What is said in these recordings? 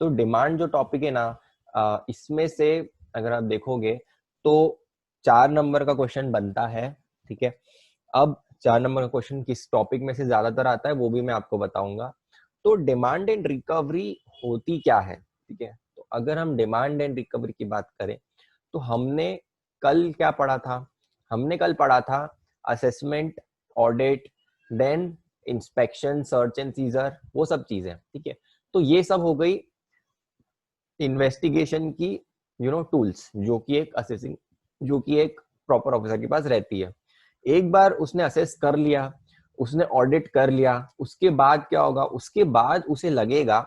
तो डिमांड जो टॉपिक है ना, इसमें से अगर आप देखोगे तो 4 नंबर का क्वेश्चन बनता है, ठीक है। अब 4 नंबर का क्वेश्चन किस टॉपिक में से ज्यादातर आता है वो भी मैं आपको बताऊंगा। तो डिमांड एंड रिकवरी होती क्या है, ठीक है। तो अगर हम डिमांड एंड रिकवरी की बात करें तो हमने कल क्या पढ़ा था? हमने कल पढ़ा था assessment, audit, then inspection, search and seizure, वो सब चीजें, ठीक है। तो ये सब हो गई इन्वेस्टिगेशन की टूल्स, जो कि एक असेसिंग, जो कि एक प्रॉपर ऑफिसर के पास रहती है। एक बार उसने असेस कर लिया, उसने ऑडिट कर लिया, उसके बाद क्या होगा? उसके बाद उसे लगेगा,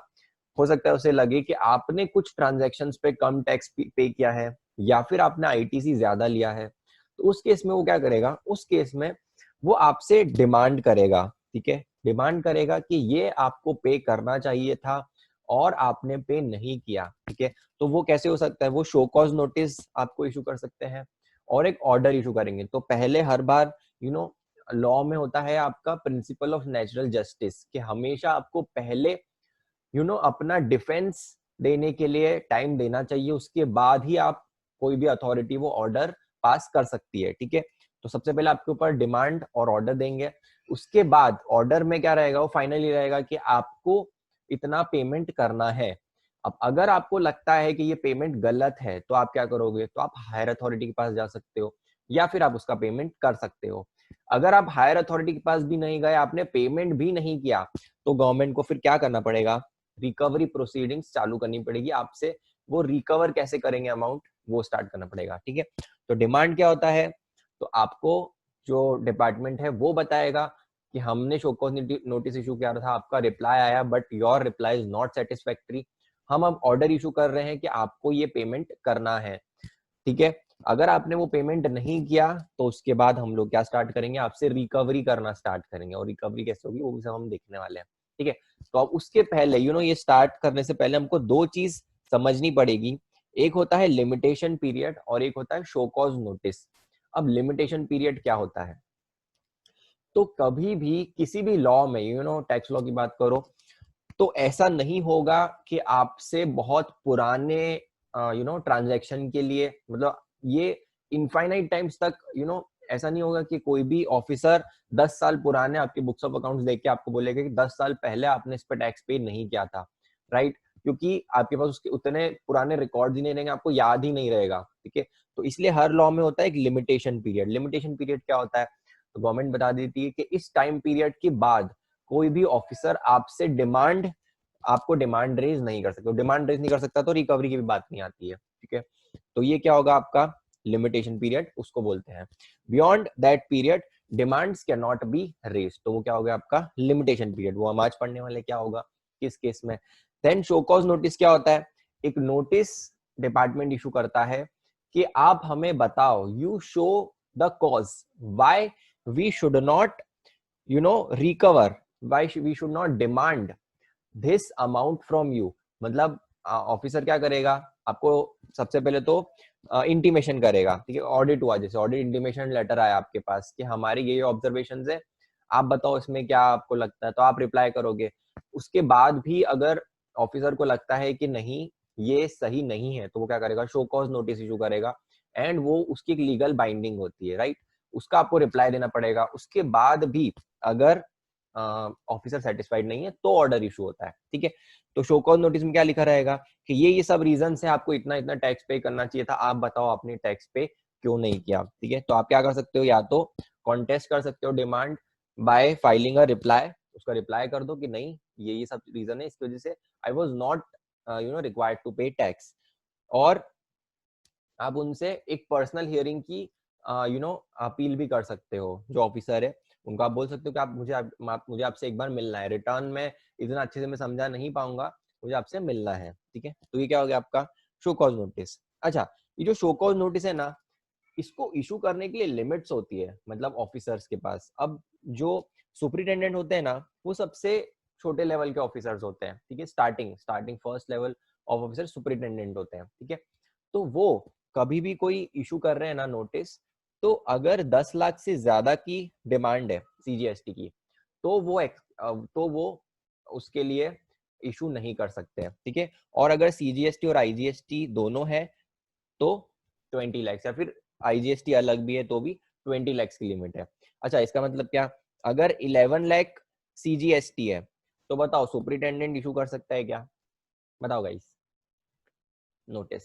हो सकता है उसे लगे कि आपने कुछ ट्रांजैक्शंस पे कम टैक्स पे किया है या फिर आपने आईटीसी ज्यादा लिया है। तो उस केस में वो क्या करेगा? उस केस में वो आपसे डिमांड करेगा, ठीक है। डिमांड करेगा कि ये आपको पे करना चाहिए था और आपने पे नहीं किया, ठीक है। तो वो कैसे हो सकता है? वो शो कॉज नोटिस आपको इशू कर सकते हैं और एक ऑर्डर इशू करेंगे। तो पहले हर बार लॉ में होता है आपका प्रिंसिपल ऑफ नेचुरल जस्टिस, कि हमेशा आपको पहले अपना डिफेंस देने के लिए टाइम देना चाहिए, उसके बाद ही आप कोई भी अथॉरिटी वो ऑर्डर पास कर सकती है, ठीक है। तो सबसे पहले आपके ऊपर डिमांड और ऑर्डर देंगे, उसके बाद ऑर्डर में क्या रहेगा? वो फाइनली रहेगा कि आपको इतना पेमेंट करना है। अब अगर आपको लगता है कि ये पेमेंट गलत है तो आप क्या करोगे? तो आप हायर अथॉरिटी के पास जा सकते हो या फिर आप उसका पेमेंट कर सकते हो। अगर आप हायर अथॉरिटी के पास भी नहीं गए, आपने पेमेंट भी नहीं किया, तो गवर्नमेंट को फिर क्या करना पड़ेगा? रिकवरी प्रोसीडिंग्स चालू करनी पड़ेगी आपसे। वो रिकवर कैसे करेंगे अमाउंट, वो स्टार्ट करना पड़ेगा, ठीक है। तो डिमांड क्या होता है? तो आपको जो डिपार्टमेंट है वो बताएगा कि हमने शो कॉज नोटिस इशू किया था, आपका रिप्लाई आया but your reply is not satisfactory, हम अब ऑर्डर इशू कर रहे हैं कि आपको ये पेमेंट करना है, ठीक है। अगर आपने वो पेमेंट नहीं किया तो उसके बाद हम लोग क्या स्टार्ट करेंगे? आपसे रिकवरी करना स्टार्ट करेंगे, और रिकवरी कैसे होगी वो भी सब हम देखने वाले हैं, ठीक है। तो अब उसके पहले ये स्टार्ट करने से पहले हमको दो चीज समझनी पड़ेगी। एक होता है लिमिटेशन पीरियड और एक होता है शो कॉज नोटिस। अब लिमिटेशन पीरियड क्या होता है? तो कभी भी किसी भी लॉ में, टैक्स लॉ की बात करो, तो ऐसा नहीं होगा कि आपसे बहुत पुराने ट्रांजैक्शन के लिए, मतलब ये इनफाइनाइट टाइम्स तक, ऐसा नहीं होगा कि कोई भी ऑफिसर 10 साल पुराने आपके बुक्स ऑफ अकाउंट्स देख के आपको बोलेगा कि 10 साल पहले आपने इस पर टैक्स पे नहीं किया था, राइट? क्योंकि आपके पास उसके उतने पुराने रिकॉर्ड ही नहीं रहेंगे, आपको याद ही नहीं रहेगा, ठीक है। तो इसलिए हर लॉ में होता है एक लिमिटेशन पीरियड। लिमिटेशन पीरियड क्या होता है? तो गवर्नमेंट बता देती है कि इस टाइम पीरियड के बाद कोई भी ऑफिसर आपसे आपको डिमांड रेज नहीं कर सकते। डिमांड रेज नहीं कर सकता तो रिकवरी की भी बात नहीं आती है, ठीक है। तो ये क्या होगा? आपका लिमिटेशन पीरियड उसको बोलते हैं। Beyond that period demands can not be raise, तो वो क्या होगा? आपका लिमिटेशन पीरियड। वो हम आज पढ़ने वाले क्या होगा किस केस में। देन शो कॉज नोटिस क्या होता है? एक नोटिस डिपार्टमेंट इशू करता है कि आप हमें बताओ, you show the cause why we should not recover, why we should not demand this amount from you. मतलब ऑफिसर क्या करेगा? आपको सबसे पहले तो इंटीमेशन करेगा, ठीक है। ऑडिट हुआ, जैसे ऑडिट इंटीमेशन लेटर आया आपके पास कि हमारी ये ऑब्जर्वेशंस है, आप बताओ इसमें क्या आपको लगता है, तो आप रिप्लाई करोगे। उसके बाद भी अगर ऑफिसर को लगता है कि नहीं ये सही नहीं है, तो वो क्या करेगा? शो कॉज नोटिस इशू करेगा, एंड वो उसकी एक लीगल बाइंडिंग होती है, राइट? उसका आपको रिप्लाई देना पड़ेगा। उसके बाद भी अगर ऑफिसर सेटिस्फाइड नहीं है तो ऑर्डर इशू होता है, ठीक है। तो शो कॉज नोटिस में क्या लिखा रहेगा कि ये सब रीजन है, आपको इतना इतना टैक्स पे करना चाहिए था, आप बताओ आपने टैक्स पे क्यों नहीं किया, ठीक है। तो आप क्या कर सकते हो? या तो कॉन्टेस्ट कर सकते हो demand by filing a reply, उसका रिप्लाई कर दो कि नहीं ये सब रीजन है, इसकी वजह से I was not required to pay tax. और आप उनसे एक पर्सनल हियरिंग की अपील भी कर सकते हो। जो ऑफिसर है उनको आप बोल सकते हो कि मुझे आपसे एक बार मिलना है, रिटर्न में इतना अच्छे से मैं समझा नहीं पाऊंगा, मुझे आपसे मिलना है, ठीक है। तो ये क्या हो गया आपका? Show cause notice. अच्छा, ये जो शो कॉज नोटिस है ना, इसको इशू करने के लिए लिमिट्स होती है, मतलब ऑफिसर्स के पास। अब जो सुपरिटेंडेंट होते हैं ना, वो सबसे छोटे लेवल के ऑफिसर्स होते हैं, ठीक है। Starting first level of officer superintendent होते हैं, ठीक है। तो वो कभी भी कोई इशू कर रहे हैं ना नोटिस, तो अगर 10 लाख से ज्यादा की डिमांड है सीजीएसटी की, तो वो उसके लिए इशू नहीं कर सकते हैं, ठीक है। और अगर CGST और IGST दोनों है तो 20 लाख, या फिर IGST अलग भी है तो भी 20 लाख की लिमिट है। अच्छा, इसका मतलब क्या, अगर 11 लाख CGST है तो बताओ सुपरिटेंडेंट इशू कर सकता है क्या? बताओ गाइस, नोटिस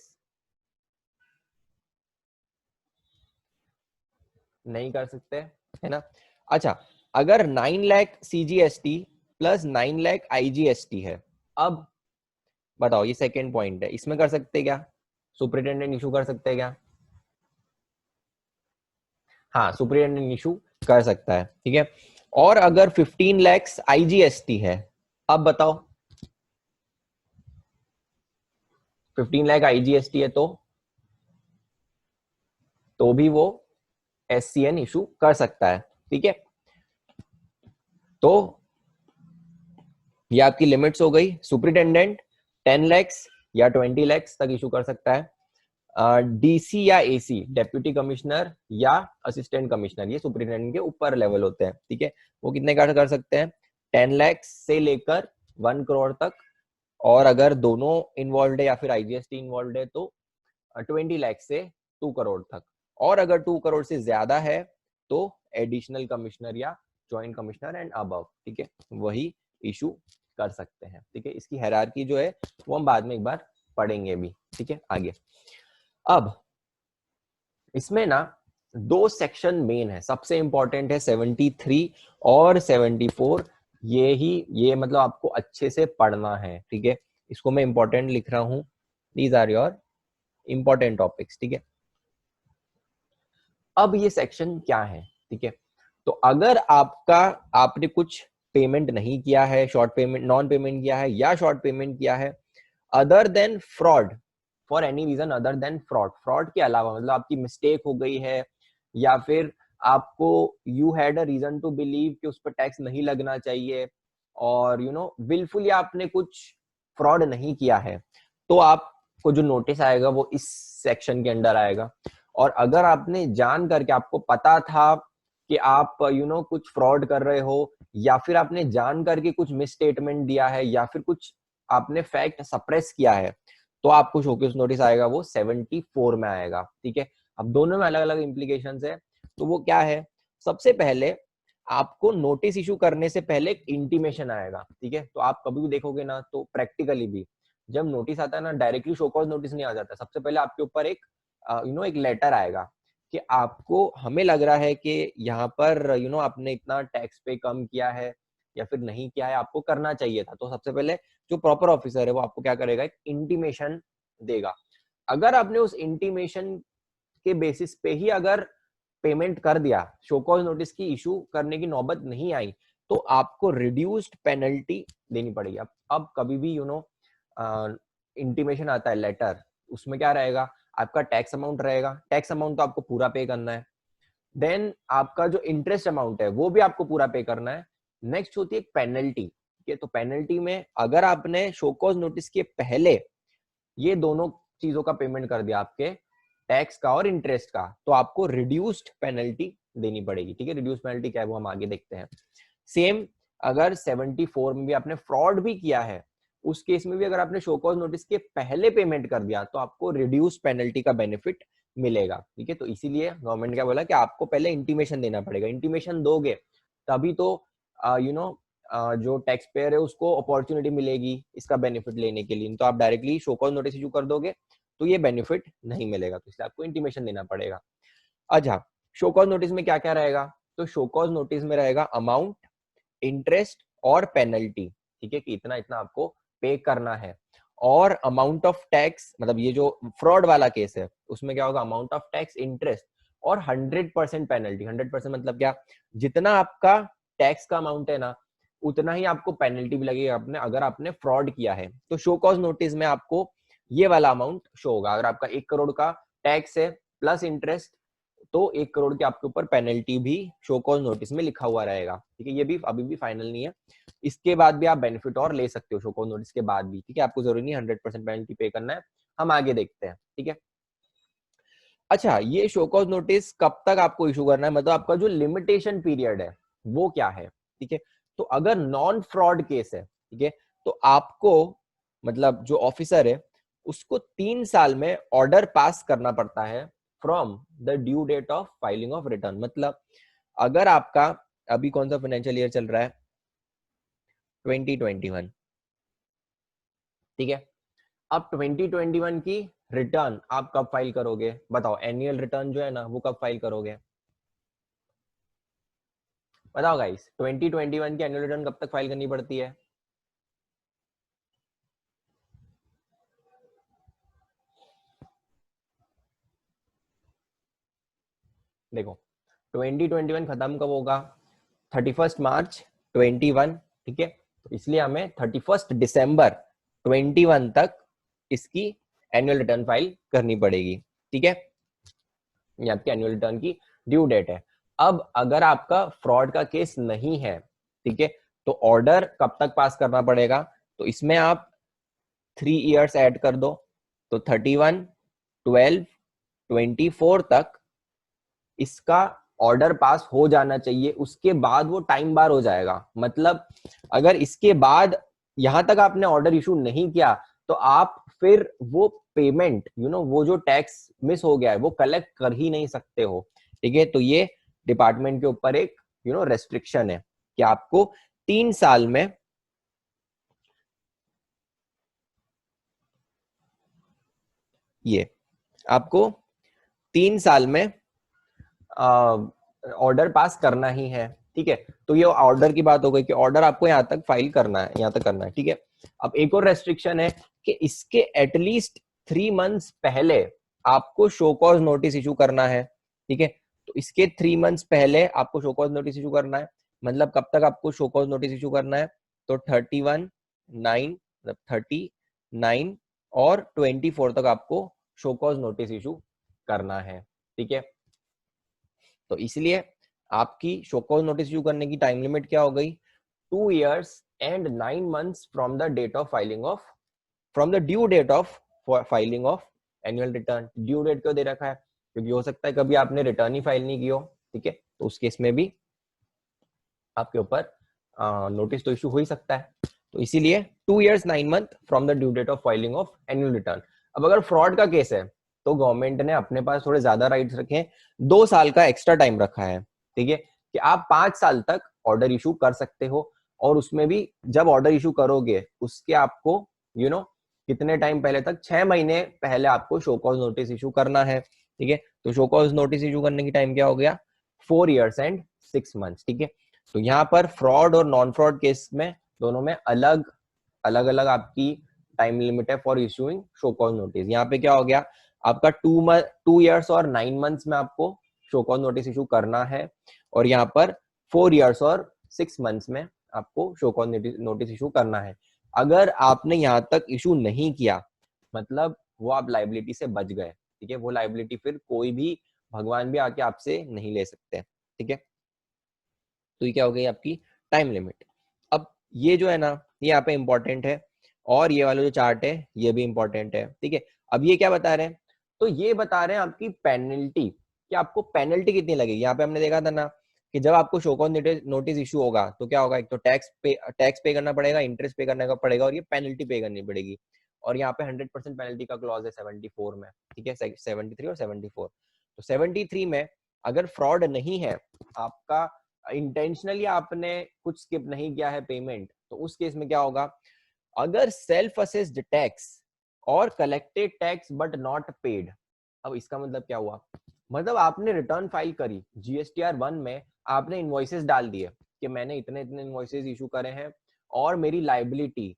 नहीं कर सकते, है ना। अच्छा, अगर 9 lakh CGST plus 9 lakh IGST है, अब बताओ, ये सेकेंड पॉइंट है, इसमें कर सकते क्या? सुपरिटेंडेंट इशू कर सकते हैं क्या? हाँ, सुपरिटेंडेंट इशू कर सकता है, ठीक है। और अगर 15 लाख IGST है, अब बताओ 15 लाख IGST है तो भी वो SCN इशू कर सकता है, ठीक है। तो ये आपकी लिमिट्स हो गई। सुपरिटेंडेंट 10 लाख या 20 लाख तक इशू कर सकता है। DC या AC डेप्यूटी कमिश्नर या असिस्टेंट कमिश्नर, ये सुपरिटेंडेंट के ऊपर लेवल होते हैं, ठीक है। वो कितने का कर सकते हैं? 10 लाख से लेकर 1 करोड़ तक। और अगर दोनों इन्वॉल्व है या फिर IGST इन्वॉल्व है तो 20 लाख से 2 करोड़ तक। और अगर 2 करोड़ से ज्यादा है तो एडिशनल कमिश्नर या ज्वाइंट कमिश्नर एंड अबव, ठीक है, वही इशू कर सकते हैं, ठीक है। इसकी हायरार्की जो है वो हम बाद में एक बार पढ़ेंगे भी, ठीक है। आगे अब इसमें ना 2 सेक्शन मेन है, सबसे इंपॉर्टेंट है 73 और 74। ये मतलब आपको अच्छे से पढ़ना है, ठीक है। इसको मैं इंपॉर्टेंट लिख रहा हूं, these are your important topics, ठीक है। अब ये सेक्शन क्या है, ठीक है। तो अगर आपने कुछ पेमेंट नहीं किया है, शॉर्ट पेमेंट, नॉन पेमेंट किया है या शॉर्ट पेमेंट किया है, other than fraud, for any reason other than fraud, fraud के अलावा, मतलब आपकी मिस्टेक हो गई है या फिर आपको you had a reason to believe कि उस पर टैक्स नहीं लगना चाहिए, और विलफुली आपने कुछ फ्रॉड नहीं किया है, तो आपको जो नोटिस आएगा वो इस सेक्शन के अंडर आएगा। और अगर आपने जान करके, आपको पता था कि आप कुछ फ्रॉड कर रहे हो, या फिर आपने जान करके कुछ मिस स्टेटमेंट दिया है, या फिर कुछ आपने फैक्ट सप्रेस किया है, तो आपको शोकेस नोटिस आएगा वो 74 में आएगा, ठीक है। अब दोनों में अलग अलग इम्प्लीकेशंस है। तो वो क्या है, सबसे पहले आपको नोटिस इशू करने से पहले एक इंटीमेशन आएगा, ठीक है। तो आप कभी भी देखोगे ना, तो प्रैक्टिकली भी जब नोटिस आता है ना, डायरेक्टली शोकॉज नोटिस नहीं आ जाता, सबसे पहले आपके ऊपर एक एक लेटर आएगा कि आपको, हमें लग रहा है कि यहाँ पर आपने इतना टैक्स पे कम किया है या फिर नहीं किया है, आपको करना चाहिए था। तो सबसे पहले जो प्रॉपर ऑफिसर है वो आपको क्या करेगा, एक इंटीमेशन देगा। अगर आपने उस इंटीमेशन के बेसिस पे ही अगर पेमेंट कर दिया, शो कॉज नोटिस की इशू करने की नौबत नहीं आई, तो आपको रिड्यूस्ड पेनल्टी देनी पड़ेगी। अब कभी भी इंटीमेशन आता है लेटर, उसमें क्या रहेगा, आपका टैक्स अमाउंट रहेगा, टैक्स अमाउंट तो आपको पूरा पे करना है। देन आपका जो इंटरेस्ट अमाउंट है वो भी आपको पूरा पे करना है। नेक्स्ट होती है एक पेनल्टी, ठीक है। तो पेनल्टी में अगर आपने शो कॉज नोटिस के पहले ये दोनों चीजों का पेमेंट कर दिया, आपके टैक्स का और इंटरेस्ट का, तो आपको रिड्यूस्ड पेनल्टी देनी पड़ेगी, ठीक है। रिड्यूस्ड पेनल्टी क्या है वो हम आगे देखते हैं। सेम अगर 74 में भी आपने फ्रॉड भी किया है, उस केस में भी अगर आपने शो कॉज नोटिस के पहले पेमेंट कर दिया तो आपको रिड्यूस पेनल्टी का बेनिफिट मिलेगा, ठीक है। तो इसीलिए गवर्नमेंट क्या बोला कि आपको पहले इंटीमेशन देना पड़ेगा, इंटीमेशन दोगे तभी तो जो टैक्स पेयर है उसको अपॉर्चुनिटी मिलेगी इसका बेनिफिट लेने के लिए। तो आप directly show cause notice issue कर दोगे तो ये बेनिफिट नहीं मिलेगा, तो इसलिए आपको इंटीमेशन देना पड़ेगा। अच्छा, शो कॉज नोटिस में क्या क्या रहेगा, तो शो कॉज नोटिस में रहेगा अमाउंट, इंटरेस्ट और पेनल्टी, ठीक है, कि इतना इतना आपको पे करना है। और अमाउंट ऑफ टैक्स, मतलब ये जो फ्रॉड वाला केस है उसमें क्या होगा, अमाउंट ऑफ टैक्स, इंटरेस्ट और 100% पेनल्टी। 100% मतलब क्या, जितना आपका टैक्स का अमाउंट है ना उतना ही आपको पेनल्टी भी लगेगी आपने, अगर आपने फ्रॉड किया है। तो शो कॉज नोटिस में आपको ये वाला अमाउंट शो होगा, अगर आपका 1 करोड़ का टैक्स है प्लस इंटरेस्ट, तो 1 करोड़ के आपके ऊपर पेनल्टी भी शो कॉज नोटिस में लिखा हुआ रहेगा, ठीक है। ये भी अभी भी फाइनल नहीं है, इसके बाद भी आप बेनिफिट और ले सकते हो शो कॉज नोटिस के बाद भी, ठीक है। आपको जरूरी नहीं 100% पेनल्टी पे करना है, हम आगे देखते हैं, ठीक है। अच्छा, ये शो कॉज नोटिस कब तक आपको इशू करना है, मतलब आपका जो लिमिटेशन पीरियड है वो क्या है, ठीक है। तो अगर नॉन फ्रॉड केस है, ठीक है, तो आपको मतलब जो ऑफिसर है उसको 3 साल में ऑर्डर पास करना पड़ता है from the due date of filing of return. मतलब अगर आपका अभी कौन सा फाइनेंशियल ईयर चल रहा है, 2021, ठीक है। अब 2021 की रिटर्न आप कब फाइल करोगे बताओ, एनुअल रिटर्न जो है ना वो कब फाइल करोगे बताओ गाइस, 2021 की एनुअल रिटर्न कब तक फाइल करनी पड़ती है? देखो 2021 खत्म कब होगा, 31 मार्च 21, ठीक है। तो इसलिए हमें 31 दिसंबर 21 तक इसकी एनुअल रिटर्न फाइल करनी पड़ेगी, ठीक है। ये आपकी एनुअल रिटर्न की ड्यू डेट है। अब अगर आपका फ्रॉड का केस नहीं है, ठीक है, तो ऑर्डर कब तक पास करना पड़ेगा, तो इसमें आप 3 इयर्स ऐड कर दो, तो 31, 12, 24 तक इसका ऑर्डर पास हो जाना चाहिए। उसके बाद वो टाइम बार हो जाएगा। मतलब अगर इसके बाद यहां तक आपने ऑर्डर इशू नहीं किया तो आप फिर वो पेमेंट वो जो टैक्स मिस हो गया है वो कलेक्ट कर ही नहीं सकते हो, ठीक है। तो ये डिपार्टमेंट के ऊपर एक रेस्ट्रिक्शन है कि आपको 3 साल में ये आपको 3 साल में ऑर्डर पास करना ही है, ठीक है। तो ये ऑर्डर की बात हो गई कि ऑर्डर आपको यहाँ तक फाइल करना है, यहाँ तक करना है, ठीक है। अब एक और रेस्ट्रिक्शन है कि इसके एटलीस्ट 3 मंथ्स पहले आपको शो कॉज नोटिस इशू करना है, ठीक है। तो इसके 3 मंथ्स पहले आपको शो कॉज नोटिस इशू करना है। मतलब कब तक आपको शो कॉज नोटिस इशू करना है, तो 31/9, मतलब 39 और 24 तक आपको शो कॉज नोटिस इशू करना है, ठीक है। तो इसलिए आपकी शो कॉज नोटिस इशू करने की टाइम लिमिट क्या हो गई, 2 years and 9 months from the date of filing of, from the due date of filing of annual return. Due date क्यों दे रखा है, क्योंकि हो सकता है कभी आपने रिटर्न ही फाइल नहीं की हो, ठीक है। तो उस केस में भी आपके ऊपर नोटिस तो इशू हो ही सकता है। तो इसीलिए 2 years 9 month from the due date of filing of annual return. अब अगर फ्रॉड का केस है तो गवर्नमेंट ने अपने पास थोड़े ज्यादा राइट्स रखे हैं, 2 साल का एक्स्ट्रा टाइम रखा है, ठीक है, कि आप 5 साल तक ऑर्डर इशू कर सकते हो। और उसमें भी जब ऑर्डर इशू करोगे उसके आपको कितने टाइम पहले तक, 6 महीने पहले आपको शो कॉज नोटिस इशू करना है, ठीक है। तो शो कॉज नोटिस इशू करने की टाइम क्या हो गया, 4 इयर्स एंड 6 मंथ्स, ठीक है। तो यहाँ पर फ्रॉड और नॉन फ्रॉड केस में दोनों में अलग अलग अलग आपकी टाइम लिमिट है for issuing show cause notice. यहाँ पे क्या हो गया, आपका 2 इयर्स और 9 मंथ्स में आपको शो कॉज नोटिस इशू करना है, और यहाँ पर 4 इयर्स और 6 मंथ्स में आपको शो कॉज नोटिस इशू करना है। अगर आपने यहाँ तक इशू नहीं किया मतलब वो आप लाइबिलिटी से बच गए, ठीक है। वो लाइबिलिटी फिर कोई भी भगवान भी आके आपसे नहीं ले सकते, ठीक है। तो ये क्या हो गई आपकी टाइम लिमिट। अब ये जो है ना ये यहाँ पे इंपॉर्टेंट है, और ये वाला जो चार्ट है ये भी इंपॉर्टेंट है, ठीक है। अब ये क्या बता रहे हैं, तो ये बता रहे हैं आपकी पेनल्टी, कि आपको पेनल्टी कितनी लगेगी। यहाँ पे हमने देखा था ना कि जब आपको शो कॉज नोटिस इशू होगा तो क्या होगा, एक तो टैक्स पे करना पड़ेगा, इंटरेस्ट पे करना पड़ेगा, और ये पेनल्टी पे करनी पड़ेगी। और यहाँ पे 100% पेनल्टी का क्लॉज है 74 में, ठीक है, 73 और 74। तो 73 में अगर फ्रॉड नहीं है, आपका इंटेंशनली आपने कुछ स्किप नहीं किया है पेमेंट, तो उस केस में क्या होगा, अगर सेल्फ असेस्ड टैक्स और collected tax but not paid. अब इसका मतलब क्या हुआ, मतलब आपने रिटर्न फाइल करी GSTR 1 में, आपने इनवॉइसेस डाल दिए कि मैंने इतने इतने इनवॉइसेस इशू करे हैं और मेरी लाइबिलिटी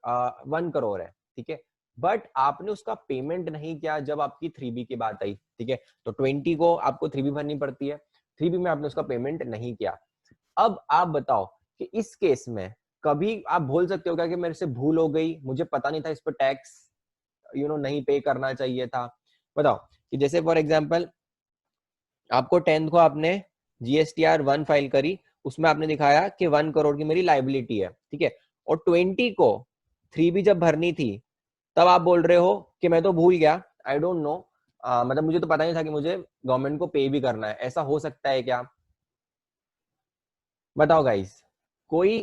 1 करोड़ है, ठीक है। बट आपने उसका पेमेंट नहीं किया जब आपकी 3B की बात आई, ठीक है। तो 20 को आपको 3B भरनी पड़ती है, 3B में आपने उसका पेमेंट नहीं किया। अब आप बताओ कि इस केस में कभी आप बोल सकते हो क्या कि मेरे से भूल हो गई, मुझे पता नहीं था इस पर टैक्स नहीं पे करना चाहिए था। बताओ कि जैसे फॉर एग्जांपल आपको 10th को आपने GSTR 1 फाइल करी, उसमें आपने दिखाया कि 1 करोड़ की मेरी लाइबिलिटी है, ठीक है। और 20 को 3B जब भरनी थी तब आप बोल रहे हो कि मैं तो भूल गया, आई डोंट नो, मतलब मुझे तो पता नहीं था कि मुझे गवर्नमेंट को पे भी करना है। ऐसा हो सकता है क्या, बताओ गाइस। कोई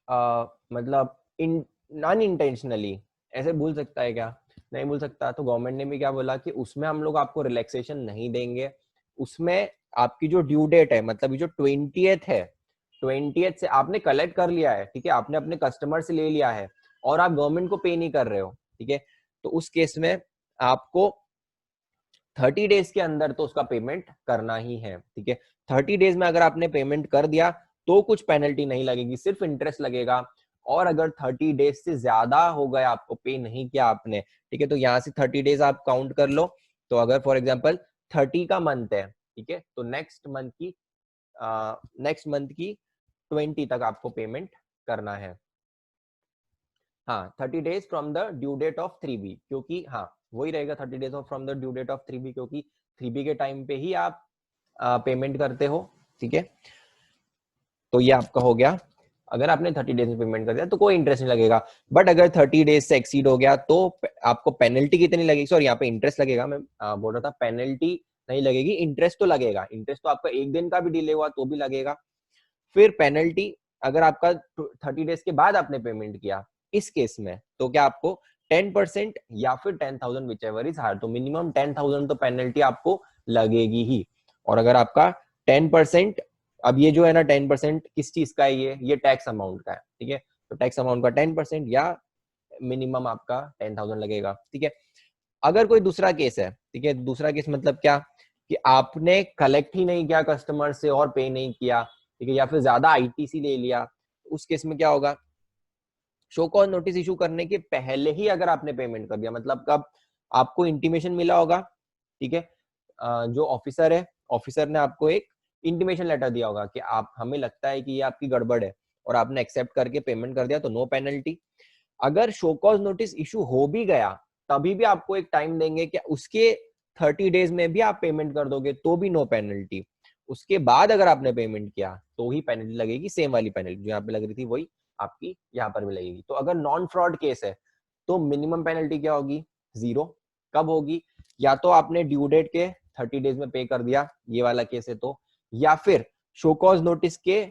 मतलब इन अनइंटेंशनली, ऐसे भूल सकता है क्या? नहीं भूल सकता। तो गवर्नमेंट ने भी क्या बोला कि उसमें हम लोग आपको रिलैक्सेशन नहीं देंगे। उसमें आपकी जो ड्यू डेट है, मतलब ये जो 20th है, 20th से आपने कलेक्ट कर लिया है, ठीक है, आपने अपने कस्टमर से ले लिया है और आप गवर्नमेंट को पे नहीं कर रहे हो, ठीक है, तो उस केस में आपको 30 डेज के अंदर तो उसका पेमेंट करना ही है, ठीक है। 30 डेज में अगर आपने पेमेंट कर दिया तो कुछ पेनल्टी नहीं लगेगी, सिर्फ इंटरेस्ट लगेगा। और अगर 30 डेज से ज्यादा हो गए, आपको पे नहीं किया आपने, ठीक है, तो यहाँ से 30 डेज आप काउंट कर लो। तो अगर फॉर एग्जांपल 30 का मंथ है, ठीक है, तो नेक्स्ट मंथ की 20 तक आपको पेमेंट करना है। हाँ, 30 days from the due date of 3B, क्योंकि हाँ वही रहेगा 30 days from the due date of 3B, क्योंकि 3B के टाइम पे ही आप पेमेंट करते हो, ठीक है। तो ये आपका हो गया। अगर आपने 30 डेज में पेमेंट कर दिया तो कोई इंटरेस्ट नहीं लगेगा, बट अगर 30 डेज से एक्सीड हो गया तो आपको पेनल्टी कितनी लगेगी? सॉरी, यहाँ पे इंटरेस्ट लगेगा, मैं बोल रहा था पेनल्टी नहीं लगेगी, इंटरेस्ट तो लगेगा। इंटरेस्ट तो आपका एक दिन का भी डिले हुआ तो भी लगेगा। फिर पेनल्टी, अगर आपका 30 डेज के बाद आपने पेमेंट किया, इस केस में तो क्या आपको 10% या फिर 10,000 विच एवर इज हायर, तो मिनिमम 10,000 तो पेनल्टी आपको लगेगी ही। और अगर आपका 10%, अब ये जो है ना 10% किस चीज का है? ये टैक्स अमाउंट का है, ठीक है, तो टैक्स अमाउंट का 10% या मिनिमम आपका 10,000 लगेगा, ठीक है। अगर कोई दूसरा केस है, ठीक है, दूसरा केस मतलब क्या कि आपने कलेक्ट ही नहीं किया कस्टमर से और पे नहीं किया, ठीक है, या फिर ज्यादा आईटीसी ले लिया, उस केस में क्या होगा? शो कॉज नोटिस इशू करने के पहले ही अगर आपने पेमेंट कर दिया, मतलब कब आपको इंटीमेशन मिला होगा, ठीक है, जो ऑफिसर है, ऑफिसर ने आपको एक इंटीमेशन लेटर दिया होगा कि आप, हमें लगता है कि ये आपकी गड़बड़ है, और आपने एक्सेप्ट करके पेमेंट कर दिया तो नो पेनल्टी। अगर शो कॉज नोटिस इशू हो भी गया तभी भी आपको एक टाइम देंगे कि उसके 30 डेज में भी आप पेमेंट कर दोगे तो भी नो पेनल्टी। उसके बाद अगर आपने पेमेंट किया तो ही पेनल्टी लगेगी, सेम वाली पेनल्टी जो यहाँ पे लग रही थी वही आपकी यहाँ पर भी लगेगी। तो अगर नॉन फ्रॉड केस है तो मिनिमम पेनल्टी क्या होगी? 0। कब होगी? या तो आपने ड्यू डेट के 30 डेज में पे कर दिया, ये वाला केस है तो, या फिर शो कॉज नोटिस के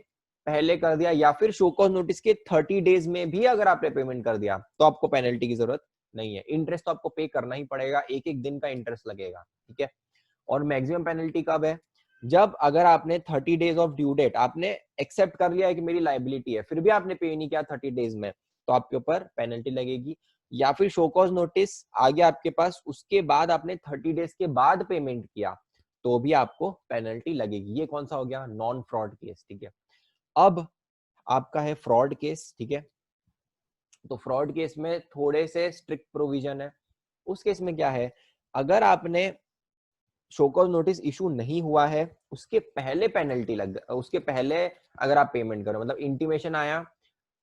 पहले कर दिया, या फिर शो कॉज नोटिस के 30 डेज में भी अगर आपने पेमेंट कर दिया तो आपको पेनल्टी की जरूरत नहीं है। इंटरेस्ट तो आपको पे करना ही पड़ेगा, एक एक दिन का इंटरेस्ट लगेगा, ठीक है। और मैक्सिमम पेनल्टी कब है? जब अगर आपने 30 डेज ऑफ ड्यू डेट आपने एक्सेप्ट कर लिया है कि मेरी लाइबिलिटी है, फिर भी आपने पे नहीं किया 30 डेज में, तो आपके ऊपर पेनल्टी लगेगी। या फिर शो कॉज नोटिस आ गया आपके पास, उसके बाद आपने 30 डेज के बाद पेमेंट किया तो भी आपको पेनल्टी लगेगी। ये कौन सा हो गया? नॉन फ्रॉड केस, ठीक है। अब आपका है फ्रॉड केस, ठीक है। तो फ्रॉड केस में थोड़े से स्ट्रिक्ट प्रोविजन है। उस केस में क्या है? अगर आपने शो कॉज नोटिस इशू नहीं हुआ है, उसके पहले पेनल्टी उसके पहले अगर आप पेमेंट करो, मतलब इंटीमेशन आया,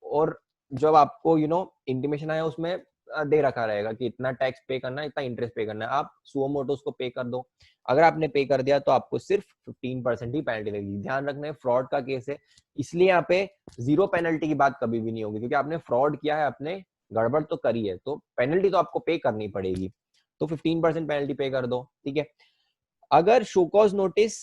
और जब आपको इंटीमेशन आया उसमें दे रखा रहेगा कि इतना टैक्स पे करना है, इतना इंटरेस्ट पे करना है, आप सुओ मोटो उसको पे कर दो। अगर आपने पे कर दिया तो आपको सिर्फ 15% ही पेनल्टी लगेगी। ध्यान रखना है फ्रॉड का केस है, इसलिए यहाँ पे 0 पेनल्टी की बात कभी भी नहीं होगी, क्योंकि आपने फ्रॉड किया है, आपने गड़बड़ तो करी है, तो पेनल्टी तो आपको पे करनी पड़ेगी। तो 15% पेनल्टी पे कर दो, ठीक है। अगर शो कॉज नोटिस